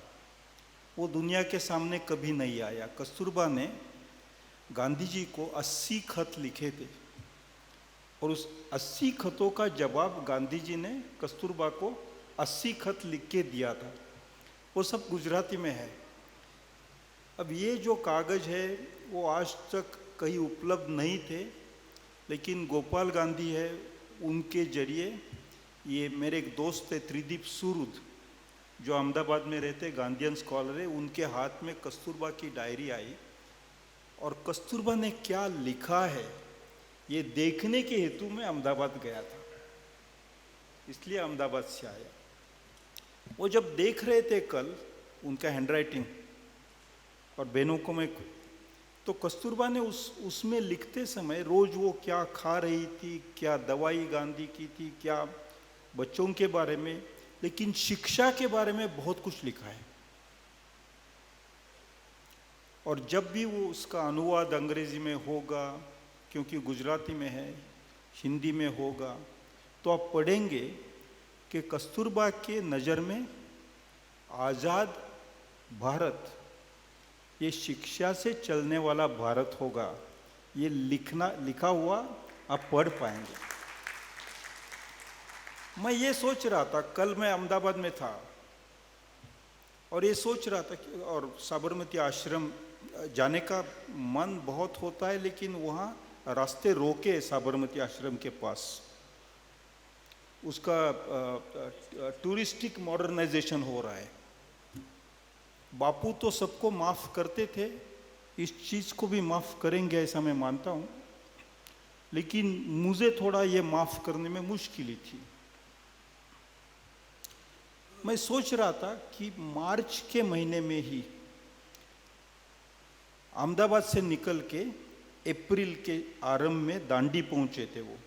वो दुनिया के सामने कभी नहीं आया। कस्तूरबा ने गांधी जी को 80 खत लिखे थे और उस 80 खतों का जवाब गांधी जी ने कस्तूरबा को 80 खत लिख के दिया था। वो सब गुजराती में है। अब ये जो कागज़ है वो आज तक कहीं उपलब्ध नहीं थे, लेकिन गोपाल गांधी है, उनके जरिए ये मेरे एक दोस्त थे त्रिदीप सूरुद जो अहमदाबाद में रहते, गांधीयन स्कॉलर है, उनके हाथ में कस्तूरबा की डायरी आई और कस्तूरबा ने क्या लिखा है ये देखने के हेतु मैं अहमदाबाद गया था, इसलिए अहमदाबाद से आया। वो जब देख रहे थे कल उनका हैंडराइटिंग और बहनों को मैं, तो कस्तूरबा ने उसमें लिखते समय रोज वो क्या खा रही थी, क्या दवाई गांधी की थी, क्या बच्चों के बारे में, लेकिन शिक्षा के बारे में बहुत कुछ लिखा है। और जब भी वो उसका अनुवाद अंग्रेजी में होगा, क्योंकि गुजराती में है, हिंदी में होगा, तो आप पढ़ेंगे कि कस्तूरबा के नज़र में आज़ाद भारत ये शिक्षा से चलने वाला भारत होगा, ये लिखा हुआ आप पढ़ पाएंगे। मैं ये सोच रहा था, कल मैं अहमदाबाद में था और ये सोच रहा था कि और साबरमती आश्रम जाने का मन बहुत होता है, लेकिन वहाँ रास्ते रोके साबरमती आश्रम के पास, उसका टूरिस्टिक मॉडर्नाइजेशन हो रहा है। बापू तो सबको माफ़ करते थे, इस चीज़ को भी माफ़ करेंगे ऐसा मैं मानता हूँ, लेकिन मुझे थोड़ा ये माफ़ करने में मुश्किल थी। मैं सोच रहा था कि मार्च के महीने में ही अहमदाबाद से निकल के अप्रैल के आरंभ में दांडी पहुंचे थे वो,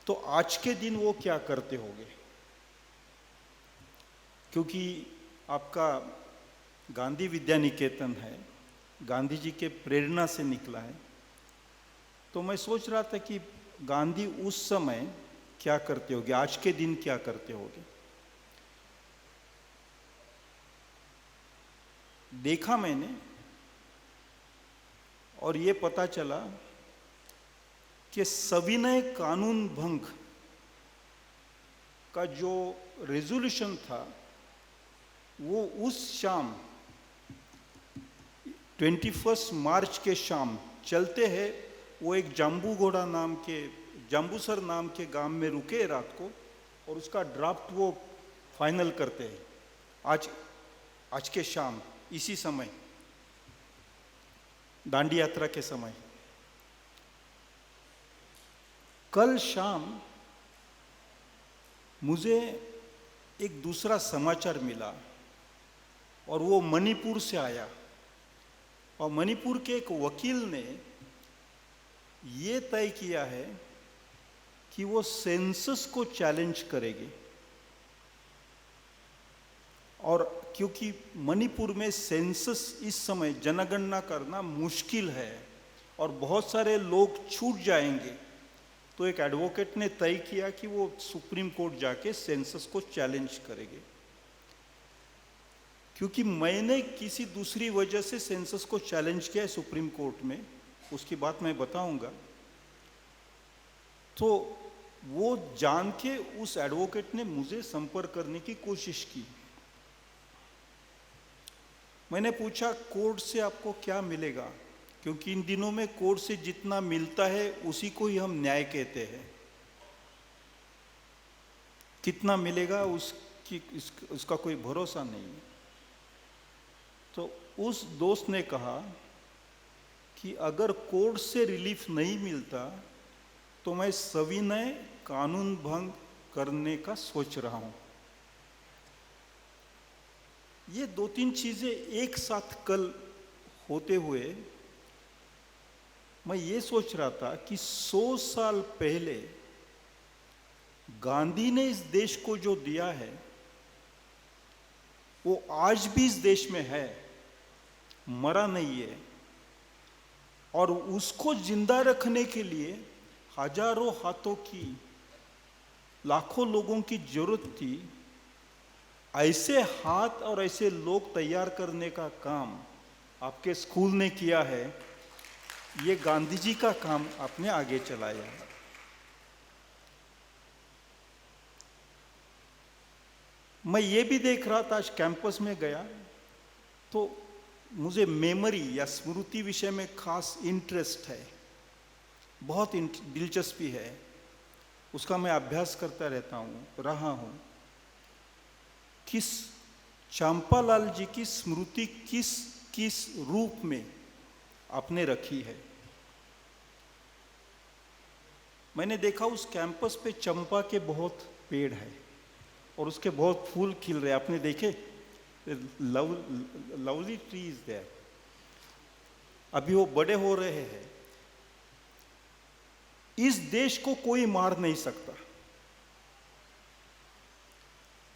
तो आज के दिन वो क्या करते होंगे, क्योंकि आपका गांधी विद्या निकेतन है, गांधी जी के प्रेरणा से निकला है। तो मैं सोच रहा था कि गांधी उस समय क्या करते होंगे, आज के दिन क्या करते होंगे। देखा मैंने और ये पता चला कि सविनय कानून भंग का जो रेजोल्यूशन था वो उस शाम 21 मार्च के शाम चलते हैं, वो एक जाम्बूगोड़ा नाम के, जाम्बूसर नाम के गांव में रुके रात को और उसका ड्राफ्ट वो फाइनल करते हैं आज के शाम, इसी समय दांडी यात्रा के समय। कल शाम मुझे एक दूसरा समाचार मिला और वो मणिपुर से आया, और मणिपुर के एक वकील ने ये तय किया है कि वो सेंसस को चैलेंज करेगी, और क्योंकि मणिपुर में सेंसस इस समय जनगणना करना मुश्किल है और बहुत सारे लोग छूट जाएंगे, तो एक एडवोकेट ने तय किया कि वो सुप्रीम कोर्ट जाके सेंसस को चैलेंज करेंगे। क्योंकि मैंने किसी दूसरी वजह से सेंसस को चैलेंज किया है सुप्रीम कोर्ट में, उसकी बात मैं बताऊंगा। तो वो जान के उस एडवोकेट ने मुझे संपर्क करने की कोशिश की। मैंने पूछा कोर्ट से आपको क्या मिलेगा, क्योंकि इन दिनों में कोर्ट से जितना मिलता है उसी को ही हम न्याय कहते हैं। कितना मिलेगा उसका कोई भरोसा नहीं है। तो उस दोस्त ने कहा कि अगर कोर्ट से रिलीफ नहीं मिलता तो मैं सविनय कानून भंग करने का सोच रहा हूं। ये 2-3 चीजें एक साथ कल होते हुए मैं ये सोच रहा था कि 100 साल पहले गांधी ने इस देश को जो दिया है वो आज भी इस देश में है, मरा नहीं है। और उसको जिंदा रखने के लिए हजारों हाथों की, लाखों लोगों की जरूरत थी। ऐसे हाथ और ऐसे लोग तैयार करने का काम आपके स्कूल ने किया है। ये गांधी जी का काम आपने आगे चलाया है। मैं ये भी देख रहा था, आज कैंपस में गया तो मुझे मेमोरी या स्मृति विषय में खास इंटरेस्ट है, बहुत दिलचस्पी है। उसका मैं अभ्यास करता रहा हूं। किस चंपालाल जी की स्मृति किस रूप में आपने रखी है। मैंने देखा उस कैंपस पे चंपा के बहुत पेड़ है और उसके बहुत फूल खिल रहे। आपने देखे, लवली ट्रीज देयर। अभी वो बड़े हो रहे हैं। इस देश को कोई मार नहीं सकता।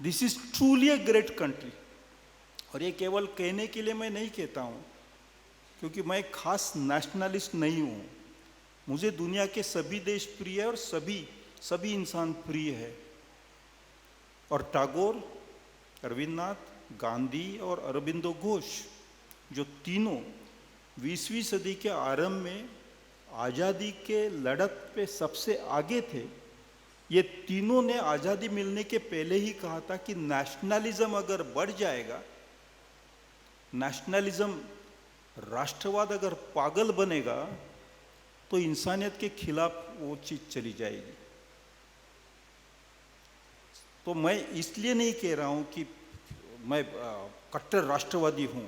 This is truly a great country. और ये केवल कहने के लिए मैं नहीं कहता हूं, क्योंकि मैं खास नेशनलिस्ट नहीं हूं। मुझे दुनिया के सभी देश प्रिय है और सभी इंसान प्रिय है। और टैगोर, रविन्द्रनाथ, गांधी और अरबिंदो घोष, जो तीनों 20वीं सदी के आरंभ में आज़ादी के लड़त पे सबसे आगे थे, ये तीनों ने आज़ादी मिलने के पहले ही कहा था कि नेशनलिज्म अगर बढ़ जाएगा, नेशनलिज्म, राष्ट्रवाद अगर पागल बनेगा तो इंसानियत के खिलाफ वो चीज चली जाएगी। तो मैं इसलिए नहीं कह रहा हूं कि मैं कट्टर राष्ट्रवादी हूं,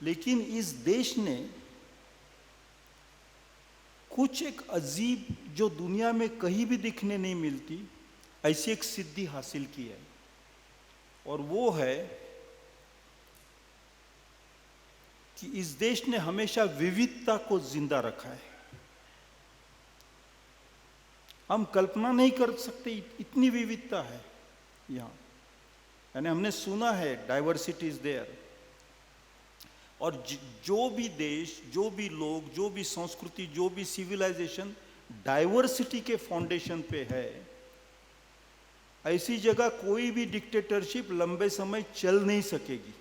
लेकिन इस देश ने कुछ एक अजीब, जो दुनिया में कहीं भी दिखने नहीं मिलती, ऐसी एक सिद्धि हासिल की है। और वो है कि इस देश ने हमेशा विविधता को जिंदा रखा है। हम कल्पना नहीं कर सकते इतनी विविधता है यहाँ। यानी हमने सुना है डाइवर्सिटी इज देयर। और जो भी देश, जो भी लोग, जो भी संस्कृति, जो भी सिविलाइजेशन डाइवर्सिटी के फाउंडेशन पे है, ऐसी जगह कोई भी डिक्टेटरशिप लंबे समय चल नहीं सकेगी।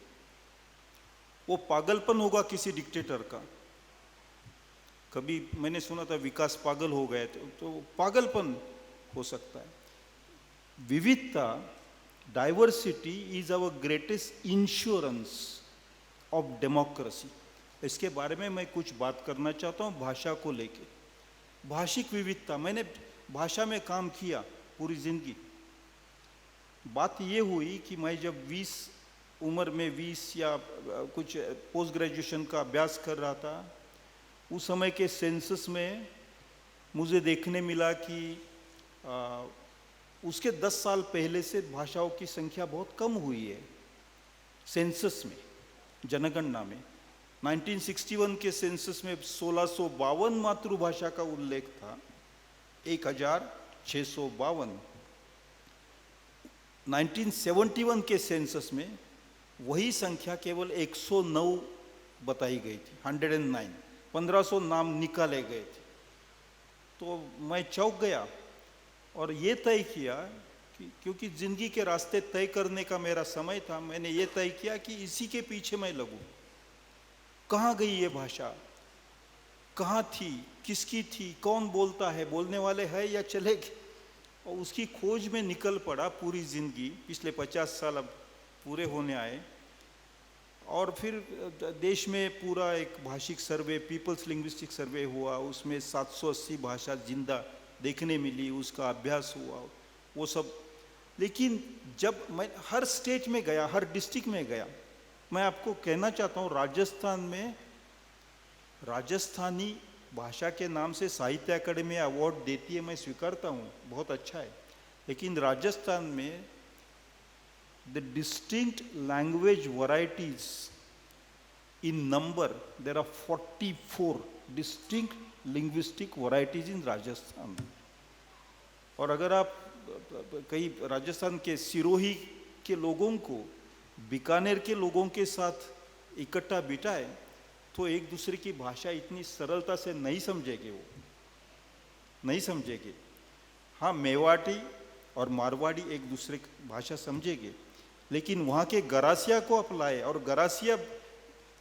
वो पागलपन होगा किसी डिक्टेटर का। कभी मैंने सुना था विकास पागल हो गए, तो पागलपन हो सकता है। विविधता, diversity is our greatest insurance of democracy. इसके बारे में मैं कुछ बात करना चाहता हूँ भाषा को लेके। भाषिक विविधता, मैंने भाषा में काम किया पूरी जिंदगी। बात ये हुई कि मैं जब 20 उम्र में 20 या कुछ पोस्ट ग्रेजुएशन का अभ्यास कर रहा था, उस समय के सेंसस में मुझे देखने मिला कि उसके 10 साल पहले से भाषाओं की संख्या बहुत कम हुई है सेंसस में, जनगणना में। 1961 के सेंसस में 1652 मातृभाषा का उल्लेख था, 1652। 1971 के सेंसस में वही संख्या केवल 109 बताई गई थी, 109। 1500 नाम निकाले गए थे। तो मैं चौंक गया और ये तय किया क्योंकि ज़िंदगी के रास्ते तय करने का मेरा समय था। मैंने ये तय किया कि इसी के पीछे मैं लगूं। कहाँ गई ये भाषा, कहाँ थी, किसकी थी, कौन बोलता है, बोलने वाले हैं या चले गए, और उसकी खोज में निकल पड़ा पूरी ज़िंदगी। पिछले 50 साल अब पूरे होने आए, और फिर देश में पूरा एक भाषिक सर्वे, पीपल्स लिंग्विस्टिक सर्वे हुआ। उसमें 780 भाषा जिंदा देखने मिली, उसका अभ्यास हुआ, वो सब। लेकिन जब मैं हर स्टेट में गया, हर डिस्ट्रिक्ट में गया, मैं आपको कहना चाहता हूँ, राजस्थान में राजस्थानी भाषा के नाम से साहित्य अकादमी अवार्ड देती है, मैं स्वीकारता हूँ, बहुत अच्छा है। लेकिन राजस्थान में the distinct language varieties in number, there are 44 distinct linguistic varieties in Rajasthan. और अगर आप कई राजस्थान के सिरोही के लोगों को बीकानेर के लोगों के साथ इकट्ठा बिठाए तो एक दूसरे की भाषा इतनी सरलता से नहीं समझेंगे, वो नहीं समझेंगे। हाँ, मेवाटी और मारवाड़ी एक दूसरे की भाषा समझेंगे, लेकिन वहाँ के गरासिया को आप लाए, और गरासिया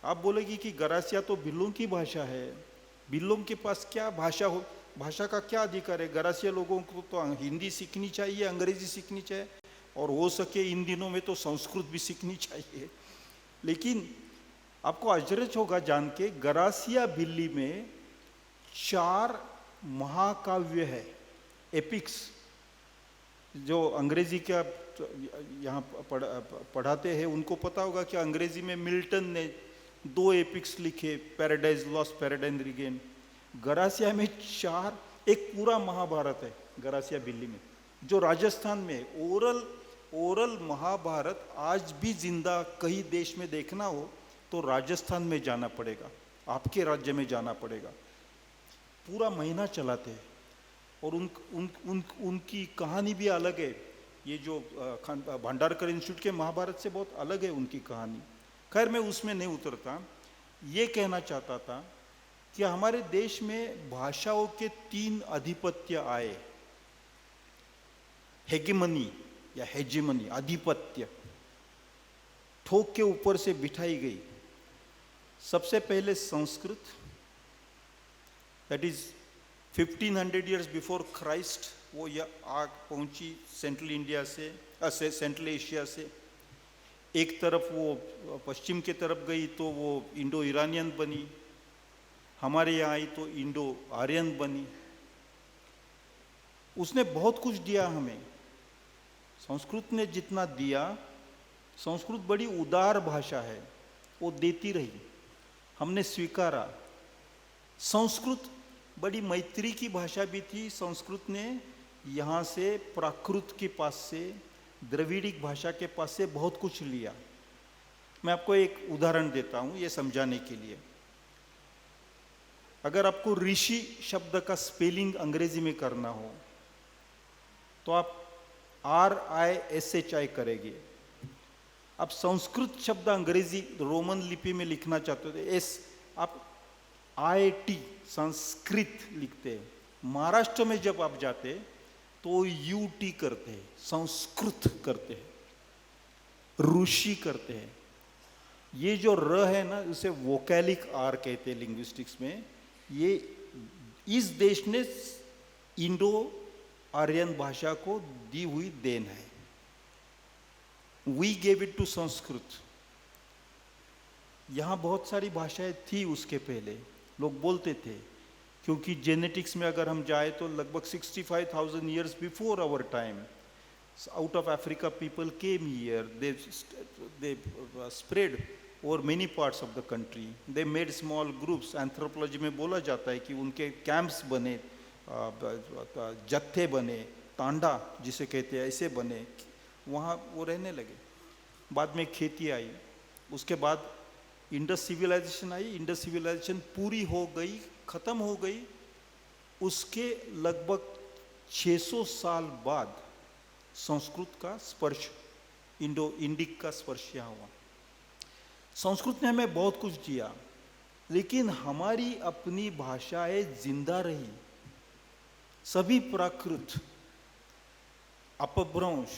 आप बोलेगी कि गरासिया तो बिल्लों की भाषा है, बिल्लों के पास क्या भाषा हो, भाषा का क्या अधिकार है। गरासिया लोगों को तो हिंदी सीखनी चाहिए, अंग्रेजी सीखनी चाहिए, और हो सके इन दिनों में तो संस्कृत भी सीखनी चाहिए। लेकिन आपको आश्चर्य होगा जान के, गरासिया बिल्ली में 4 महाकाव्य है, एपिक्स, जो अंग्रेजी का यहाँ पढ़ाते हैं उनको पता होगा कि अंग्रेजी में मिल्टन ने 2 एपिक्स लिखे, paradise lost, paradise regain. Garasia में 4, एक पूरा महाभारत है गरासिया बिल्ली में, जो राजस्थान में ओरल महाभारत आज भी जिंदा। कहीं देश में देखना हो तो राजस्थान में जाना पड़ेगा, आपके राज्य में जाना पड़ेगा। पूरा महीना चलाते हैं, और उनकी कहानी भी अलग है। ये जो भंडारकर इंस्टीट्यूट के महाभारत से बहुत अलग है उनकी कहानी। खैर, मैं उसमें नहीं उतरता। ये कहना चाहता था कि हमारे देश में भाषाओं के 3 आधिपत्य आए, हेगेमनी या हेजेमनी, आधिपत्य ठोक के ऊपर से बिठाई गई। सबसे पहले Sanskrit, that is 1500 years before Christ, वो आग पहुंची सेंट्रल इंडिया से, सेंट्रल एशिया से। एक तरफ वो पश्चिम के तरफ गई तो वो इंडो ईरानियन बनी, हमारे यहाँ आई तो इंडो आर्यन बनी। उसने बहुत कुछ दिया हमें, संस्कृत ने जितना दिया। संस्कृत बड़ी उदार भाषा है, वो देती रही, हमने स्वीकारा। संस्कृत बड़ी मैत्री की भाषा भी थी। संस्कृत ने यहाँ से प्राकृत के पास से, द्रविड़िक भाषा के पास से बहुत कुछ लिया। मैं आपको एक उदाहरण देता हूँ ये समझाने के लिए। अगर आपको ऋषि शब्द का स्पेलिंग अंग्रेजी में करना हो तो आप RISHI करेंगे। आप संस्कृत शब्द अंग्रेजी रोमन लिपि में लिखना चाहते हो तो आप IT संस्कृत लिखते हैं। महाराष्ट्र में जब आप जाते तो UT करते हैं, संस्कृत करते हैं, ऋषि करते हैं। ये जो र है ना, उसे वोकैलिक R कहते हैं लिंग्विस्टिक्स में। ये इस देश ने इंडो आर्यन भाषा को दी हुई देन है। We gave it to Sanskrit. यहाँ बहुत सारी भाषाएं थी उसके पहले, लोग बोलते थे, क्योंकि जेनेटिक्स में अगर हम जाए तो लगभग 65,000 years before our time out of Africa people came here, they spread over many parts of the country, they made small groups. Anthropology में बोला जाता है कि उनके कैंप्स बने, जत्थे बने, तांडा जिसे कहते हैं, ऐसे बने, वहाँ वो रहने लगे। बाद में खेती आई, उसके बाद इंडस सिविलाइजेशन आई। इंडस सिविलाइजेशन पूरी हो गई, ख़त्म हो गई। उसके लगभग 600 साल बाद संस्कृत का स्पर्श, इंडिक का स्पर्श यहाँ हुआ। संस्कृत ने हमें बहुत कुछ दिया, लेकिन हमारी अपनी भाषाएं जिंदा रही। सभी प्राकृत, अपभ्रंश,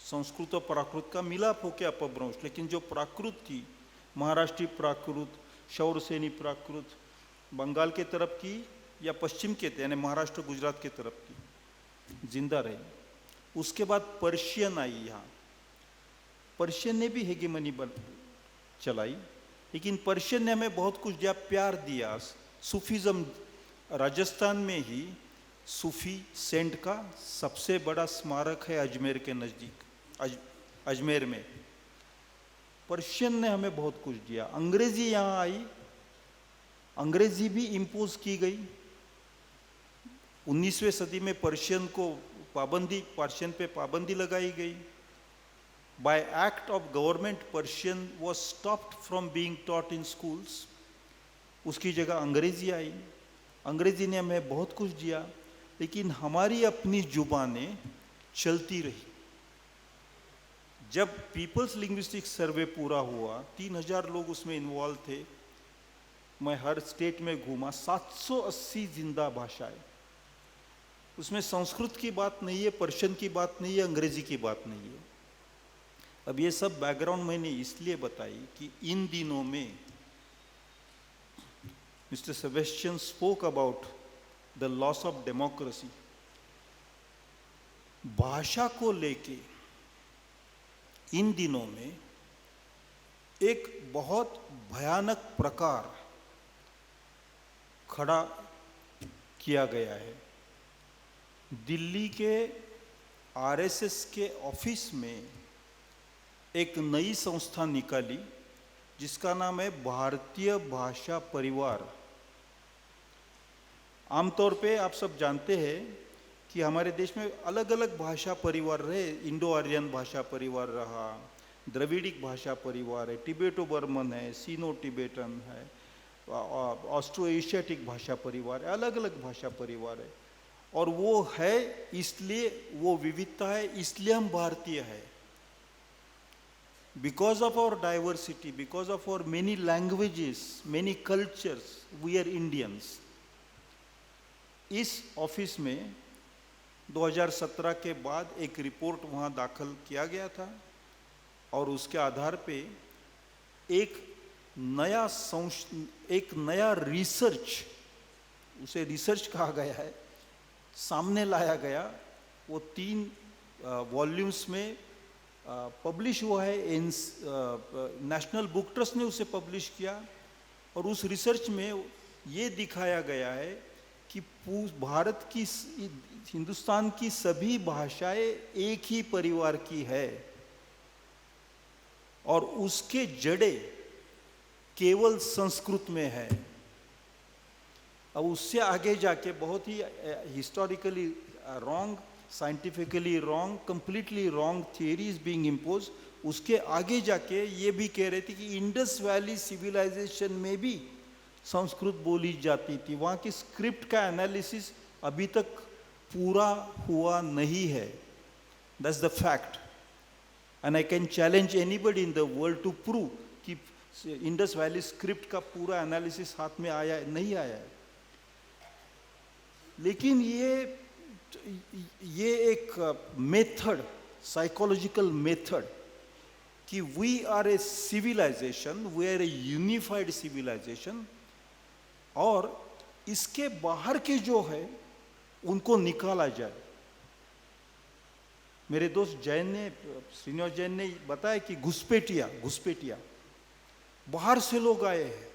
संस्कृत और प्राकृत का मिलाप होकर अपभ्रंश, लेकिन जो प्राकृत थी, महाराष्ट्री प्राकृत, शौरसेनी प्राकृत, बंगाल के तरफ की या पश्चिम के यानी महाराष्ट्र गुजरात के तरफ की, जिंदा रही। उसके बाद पर्शियन आई यहाँ, पर्शियन ने भी हेगेमनी चलाई, लेकिन पर्शियन ने हमें बहुत कुछ दिया, प्यार दिया। सूफीज़म, राजस्थान में ही सूफी सेंट का सबसे बड़ा स्मारक है अजमेर के नज़दीक, अजमेर में। पर्शियन ने हमें बहुत कुछ दिया। अंग्रेजी यहाँ आई, अंग्रेजी भी इम्पोज की गई। 19वीं सदी में पर्शियन पे पाबंदी लगाई गई। Bye act of government Persian was stopped from being taught in schools. उसकी जगह अंग्रेजी आई। अंग्रेजी ने हमें बहुत कुछ दिया, लेकिन हमारी अपनी जुबानें चलती रही। जब पीपल्स लिंग्विस्टिक सर्वे पूरा हुआ, 3000 लोग उसमें इन्वॉल्व थे, मैं हर स्टेट में घूमा, 780 जिंदा भाषाएं। उसमें संस्कृत की बात नहीं है, पर्शियन की बात नहीं है, अंग्रेजी की बात नहीं है। अब ये सब बैकग्राउंड मैंने इसलिए बताई कि इन दिनों में mister Sebastian spoke about the loss of democracy. भाषा को लेके इन दिनों में एक बहुत भयानक प्रकार खड़ा किया गया है। दिल्ली के आरएसएस के ऑफिस में एक नई संस्था निकाली जिसका नाम है भारतीय भाषा परिवार। आमतौर पे आप सब जानते हैं कि हमारे देश में अलग अलग भाषा परिवार रहे। इंडो आर्यन भाषा परिवार रहा, द्रविडिक भाषा परिवार है, टिबेटो बर्मन है, सीनो टिबेटन है, ऑस्ट्रो एशियाटिक भाषा परिवार है, अलग अलग भाषा परिवार है। और वो है इसलिए, वो विविधता है इसलिए हम भारतीय है। Because of our diversity, because of our many languages, many cultures, we are Indians. इस ऑफिस में 2017 के बाद एक रिपोर्ट वहाँ दाखिल किया गया था और उसके आधार पे एक नया रिसर्च, उसे रिसर्च कहा गया है, सामने लाया गया। वो 3 वॉल्यूम्स में पब्लिश हुआ है। नेशनल बुक ट्रस्ट ने उसे पब्लिश किया और उस रिसर्च में ये दिखाया गया है कि भारत की, हिंदुस्तान की सभी भाषाएं एक ही परिवार की है और उसके जड़ें केवल संस्कृत में है। अब उससे आगे जाके बहुत ही historically wrong, scientifically wrong, completely wrong theory is being impose. उसके आगे जाके ये भी कह रहे थे कि इंडस वैली सिविलाइजेशन में भी संस्कृत बोली जाती थी। वहाँ की स्क्रिप्ट का एनालिसिस अभी तक पूरा हुआ नहीं है। That's the fact and I can challenge anybody in the world to prove कि इंडस वैली स्क्रिप्ट का पूरा एनालिसिस हाथ में आया नहीं आया है। लेकिन ये एक मेथड, साइकोलॉजिकल मेथड कि we are a civilization, we are a unified civilization, और इसके बाहर के जो है उनको निकाला जाए। मेरे दोस्त जैन ने, श्रीनिवास जैन ने बताया कि घुसपैठिया बाहर से लोग आए हैं,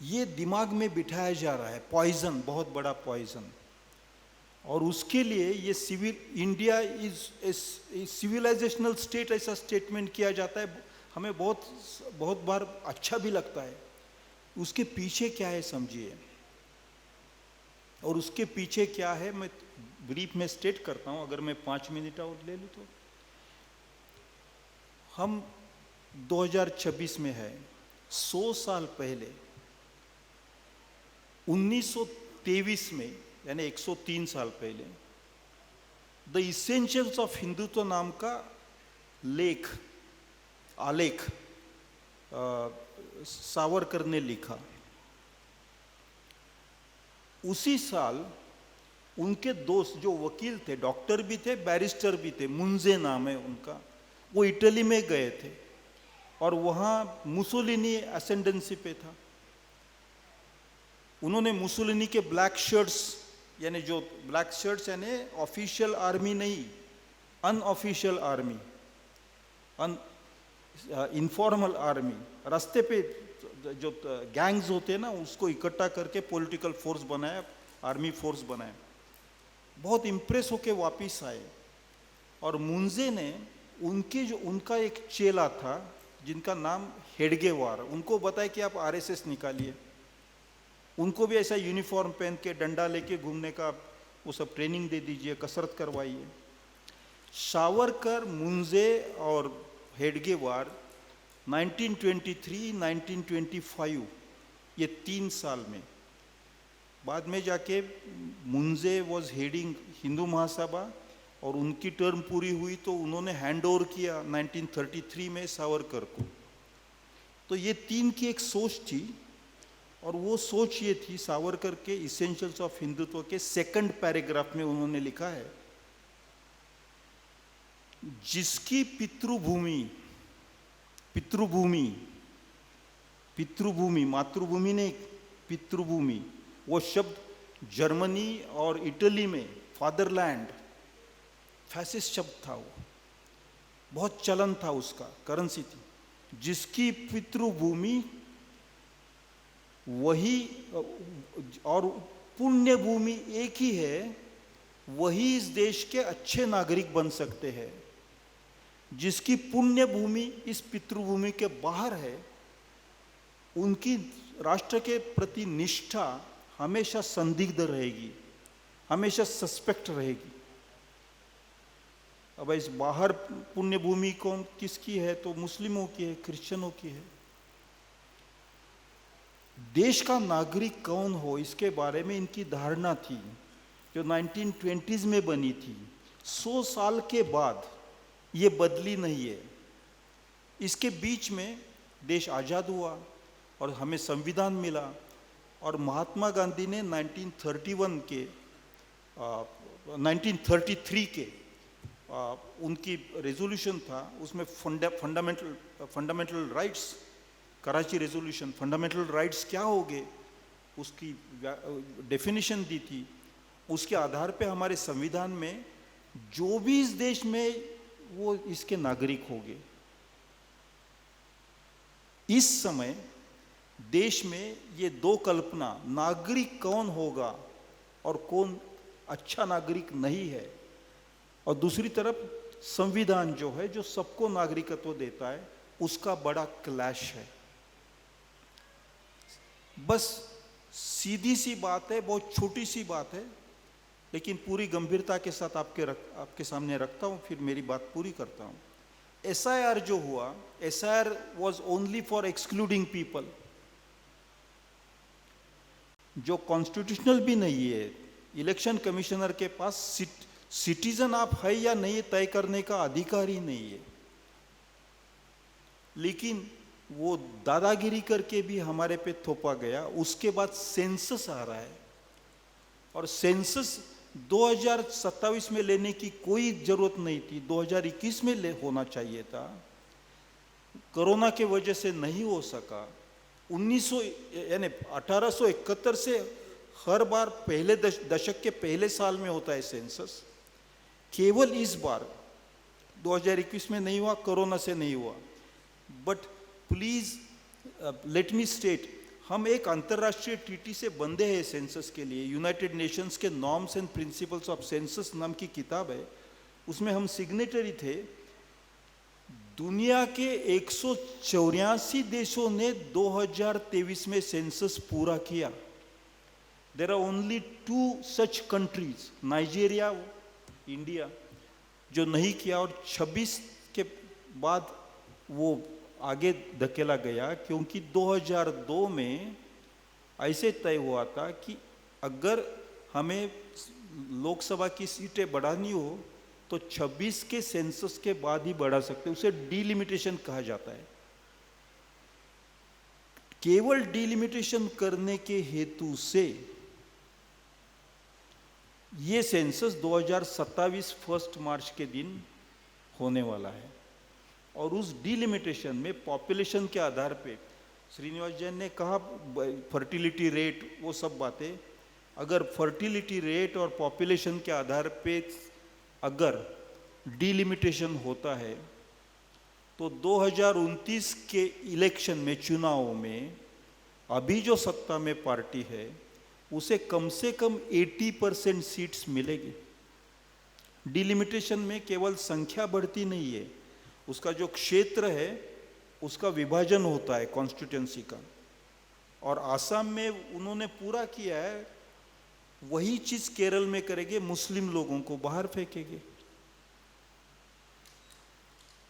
ये दिमाग में बिठाया जा रहा है, पॉइजन, बहुत बड़ा पॉइजन। और उसके लिए ये इंडिया इज सिविलाइजेशनल स्टेट ऐसा स्टेटमेंट किया जाता है, हमें बहुत बार अच्छा भी लगता है। उसके पीछे क्या है समझिए, और उसके पीछे क्या है मैं ब्रीफ में स्टेट करता हूं, अगर मैं 5 मिनट और ले लूं तो। हम 2026 में है, 100 साल पहले 1923 में, यानी 103 साल पहले, द इसेंशियल्स ऑफ हिंदुत्व नाम का आलेख सावरकर ने लिखा। उसी साल उनके दोस्त जो वकील थे, डॉक्टर भी थे, बैरिस्टर भी थे, मुंजे नाम है उनका, वो इटली में गए थे और वहाँ मुसोलिनी असेंडेंसी पे था। उन्होंने मुसोलिनी के ब्लैक शर्ट्स, यानी जो ब्लैक शर्ट्स यानी ऑफिशियल आर्मी नहीं, अनऑफिशियल आर्मी, इनफॉर्मल आर्मी, रास्ते पे जो गैंग्स होते हैं ना, उसको इकट्ठा करके पॉलिटिकल फोर्स बनाया, आर्मी फोर्स बनाया। बहुत इम्प्रेस होके वापस आए और मुंजे ने उनका एक चेला था जिनका नाम हेडगेवार, उनको बताया कि आप आरएसएस निकालिए। उनको भी ऐसा यूनिफॉर्म पहन के डंडा लेके घूमने का वो सब ट्रेनिंग दे दीजिए, कसरत करवाइए। सावरकर, मुंजे और हेडगेवार 1923, 1925 ये 3 साल में, बाद में जाके मुंजे वॉज हेडिंग हिंदू महासभा और उनकी टर्म पूरी हुई तो उन्होंने हैंड ओवर किया 1933 में सावरकर को। तो ये 3 की एक सोच थी और वो सोच ये थी, सावरकर के इसेंशियल्स ऑफ हिंदुत्व के 2nd पैराग्राफ में उन्होंने लिखा है, जिसकी पितृभूमि मातृभूमि नहीं, पितृभूमि, वो शब्द जर्मनी और इटली में फादरलैंड फैसिस्ट शब्द था, वो बहुत चलन था, उसका करेंसी थी। जिसकी पितृभूमि वही और पुण्य भूमि एक ही है, वही इस देश के अच्छे नागरिक बन सकते हैं। जिसकी पुण्य भूमि इस पितृभूमि के बाहर है, उनकी राष्ट्र के प्रति निष्ठा हमेशा संदिग्ध रहेगी, हमेशा सस्पेक्ट रहेगी। अब इस बाहर पुण्य भूमि कौन किसकी है, तो मुस्लिमों की है, क्रिश्चियनों की है। देश का नागरिक कौन हो, इसके बारे में इनकी धारणा थी जो 1920s में बनी थी। 100 साल के बाद ये बदली नहीं है। इसके बीच में देश आज़ाद हुआ और हमें संविधान मिला और महात्मा गांधी ने 1933 के उनकी रेजोल्यूशन था, उसमें fundamental rights, Karachi resolution, fundamental rights क्या होंगे उसकी डेफिनेशन दी थी। उसके आधार पे हमारे संविधान में जो भी इस देश में वो इसके नागरिक होंगे। इस समय देश में ये 2 कल्पना, नागरिक कौन होगा और कौन अच्छा नागरिक नहीं है, और दूसरी तरफ संविधान जो है जो सबको नागरिकत्व देता है, उसका बड़ा क्लैश है। बस सीधी सी बात है, बहुत छोटी सी बात है, लेकिन पूरी गंभीरता के साथ आपके सामने रखता हूं, फिर मेरी बात पूरी करता हूं। SIR जो हुआ, SIR was only for excluding people, जो कॉन्स्टिट्यूशनल भी नहीं है। इलेक्शन कमिश्नर के पास सिटीजन आप है या नहीं तय करने का अधिकार ही नहीं है, लेकिन वो दादागिरी करके भी हमारे पे थोपा गया। उसके बाद सेंसस आ रहा है और सेंसस 2027 में लेने की कोई जरूरत नहीं थी, 2021 में होना चाहिए था। कोरोना के वजह से नहीं हो सका। 1871 से हर बार पहले दशक के पहले साल में होता है सेंसस। केवल इस बार 2021 में नहीं हुआ, कोरोना से नहीं हुआ। But please let me state, हम एक अंतर्राष्ट्रीय ट्रीटी से बंधे हैं सेंसस के लिए। यूनाइटेड नेशंस के norms and principles of census नाम की किताब है, उसमें हम सिग्नेटरी थे। दुनिया के 184 देशों ने 2023 में सेंसस पूरा किया। There are only 2 such countries, Nigeria, India, जो नहीं किया, और 26 के बाद वो आगे धकेला गया, क्योंकि 2002 में ऐसे तय हुआ था कि अगर हमें लोकसभा की सीटें बढ़ानी हो तो 26 के सेंसस के बाद ही बढ़ा सकते, उसे डिलिमिटेशन कहा जाता है। केवल डिलिमिटेशन करने के हेतु से ये सेंसस 2027 1 मार्च के दिन होने वाला है और उस डिलिमिटेशन में पॉपुलेशन के आधार पे श्रीनिवास जैन ने कहा फर्टिलिटी रेट वो सब बातें, अगर फर्टिलिटी रेट और पॉपुलेशन के आधार पे अगर डिलिमिटेशन होता है तो 2029 के इलेक्शन में चुनाव में अभी जो सत्ता में पार्टी है उसे कम से कम 80% सीट्स मिलेगी। डिलिमिटेशन में केवल संख्या बढ़ती नहीं है, उसका जो क्षेत्र है उसका विभाजन होता है कॉन्स्टिट्यूंसी का, और आसाम में उन्होंने पूरा किया है। वही चीज केरल में करेंगे, मुस्लिम लोगों को बाहर फेंकेंगे।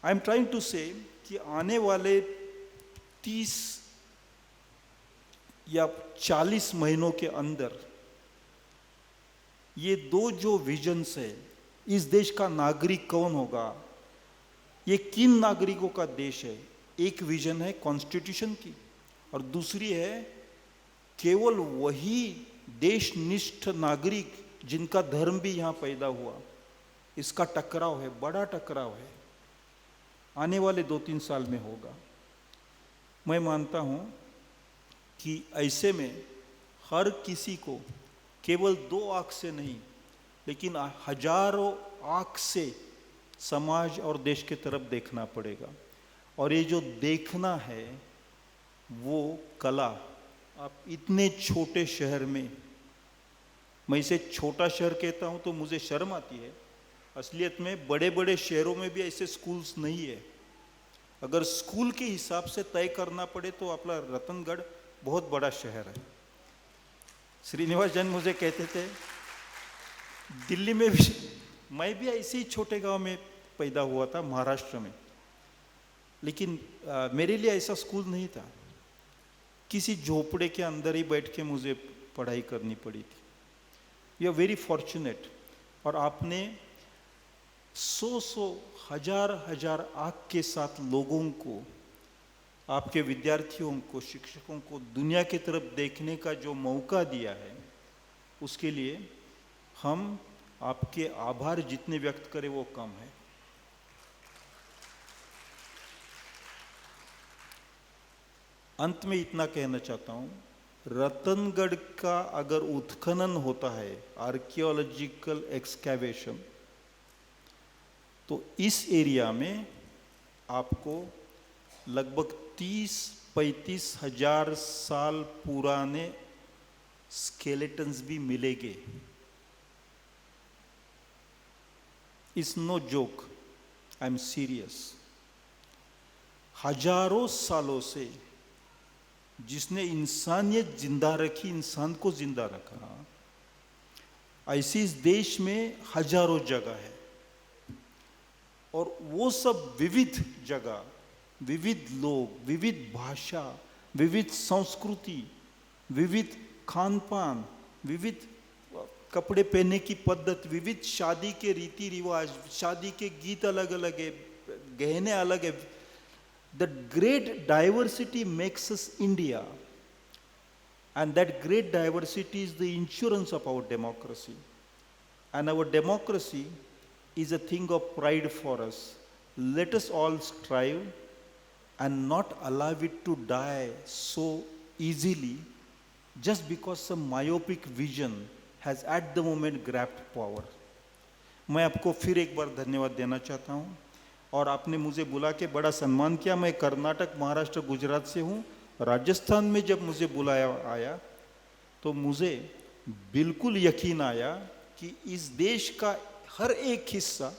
आई एम ट्राइंग टू से कि आने वाले 30 या 40 महीनों के अंदर ये दो जो विजन्स है, इस देश का नागरिक कौन होगा, ये किन नागरिकों का देश है। एक विजन है कॉन्स्टिट्यूशन की और दूसरी है केवल वही देशनिष्ठ नागरिक जिनका धर्म भी यहाँ पैदा हुआ। इसका टकराव है, बड़ा टकराव है, आने वाले 2-3 साल में होगा। मैं मानता हूँ कि ऐसे में हर किसी को केवल 2 आँख से नहीं लेकिन हजारों आँख से समाज और देश के तरफ देखना पड़ेगा। और ये जो देखना है वो कला, आप इतने छोटे शहर में, मैं इसे छोटा शहर कहता हूँ तो मुझे शर्म आती है, असलियत में बड़े बड़े शहरों में भी ऐसे स्कूल्स नहीं है। अगर स्कूल के हिसाब से तय करना पड़े तो अपना रतनगढ़ बहुत बड़ा शहर है। श्रीनिवास जैन मुझे कहते थे दिल्ली में भी, मैं भी ऐसे ही छोटे गांव में पैदा हुआ था महाराष्ट्र में, लेकिन मेरे लिए ऐसा स्कूल नहीं था, किसी झोपड़े के अंदर ही बैठ के मुझे पढ़ाई करनी पड़ी थी। You are very fortunate. और आपने 100 हजार आँख के साथ लोगों को, आपके विद्यार्थियों को, शिक्षकों को दुनिया की तरफ देखने का जो मौका दिया है, उसके लिए हम आपके आभार जितने व्यक्त करें वो कम है। अंत में इतना कहना चाहता हूँ, रतनगढ़ का अगर उत्खनन होता है, आर्कियोलॉजिकल एक्सकैवेशन, तो इस एरिया में आपको लगभग 30-35 हजार साल पुराने स्केलेटन्स भी मिलेंगे। It's no joke, I am serious. हजारों सालों से जिसने इंसानियत जिंदा रखी, इंसान को जिंदा रखा, ऐसी इस देश में हजारों जगह है। और वो सब विविध जगह, विविध लोग, विविध भाषा, विविध संस्कृति, विविध खान पान, विविध कपड़े पहनने की पद्धति, विविध शादी के रीति रिवाज, शादी के गीत अलग अलग है, गहने अलग है। That great diversity makes us India, and that great diversity is the insurance of our democracy, and our democracy is a thing of pride for us. Let us all strive and not allow it to die so easily just because some myopic vision has at the moment grabbed power. मैं आपको फिर एक बार धन्यवाद देना चाहता हूँ, और आपने मुझे बुला के बड़ा सम्मान किया। मैं कर्नाटक, महाराष्ट्र, गुजरात से हूँ। राजस्थान में जब मुझे बुलाया आया तो मुझे बिल्कुल यकीन आया कि इस देश का हर एक हिस्सा,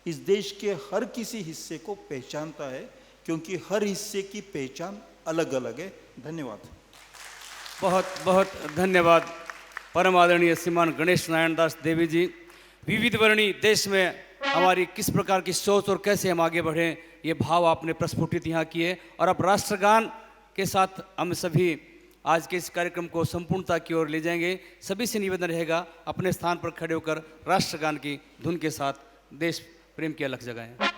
इस देश के हर किसी हिस्से को पहचानता है, क्योंकि हर हिस्से की पहचान अलग अलग है। धन्यवाद। बहुत बहुत धन्यवाद परम आदरणीय श्रीमान गणेश नारायण दास देवी जी। विविध वर्णी देश में हमारी किस प्रकार की सोच और कैसे हम आगे बढ़ें, ये भाव आपने प्रस्फुटित यहाँ किए। और अब राष्ट्रगान के साथ हम सभी आज के इस कार्यक्रम को संपूर्णता की ओर ले जाएंगे। सभी से निवेदन रहेगा अपने स्थान पर खड़े होकर राष्ट्रगान की धुन के साथ देश प्रेम की अलख जगाएं।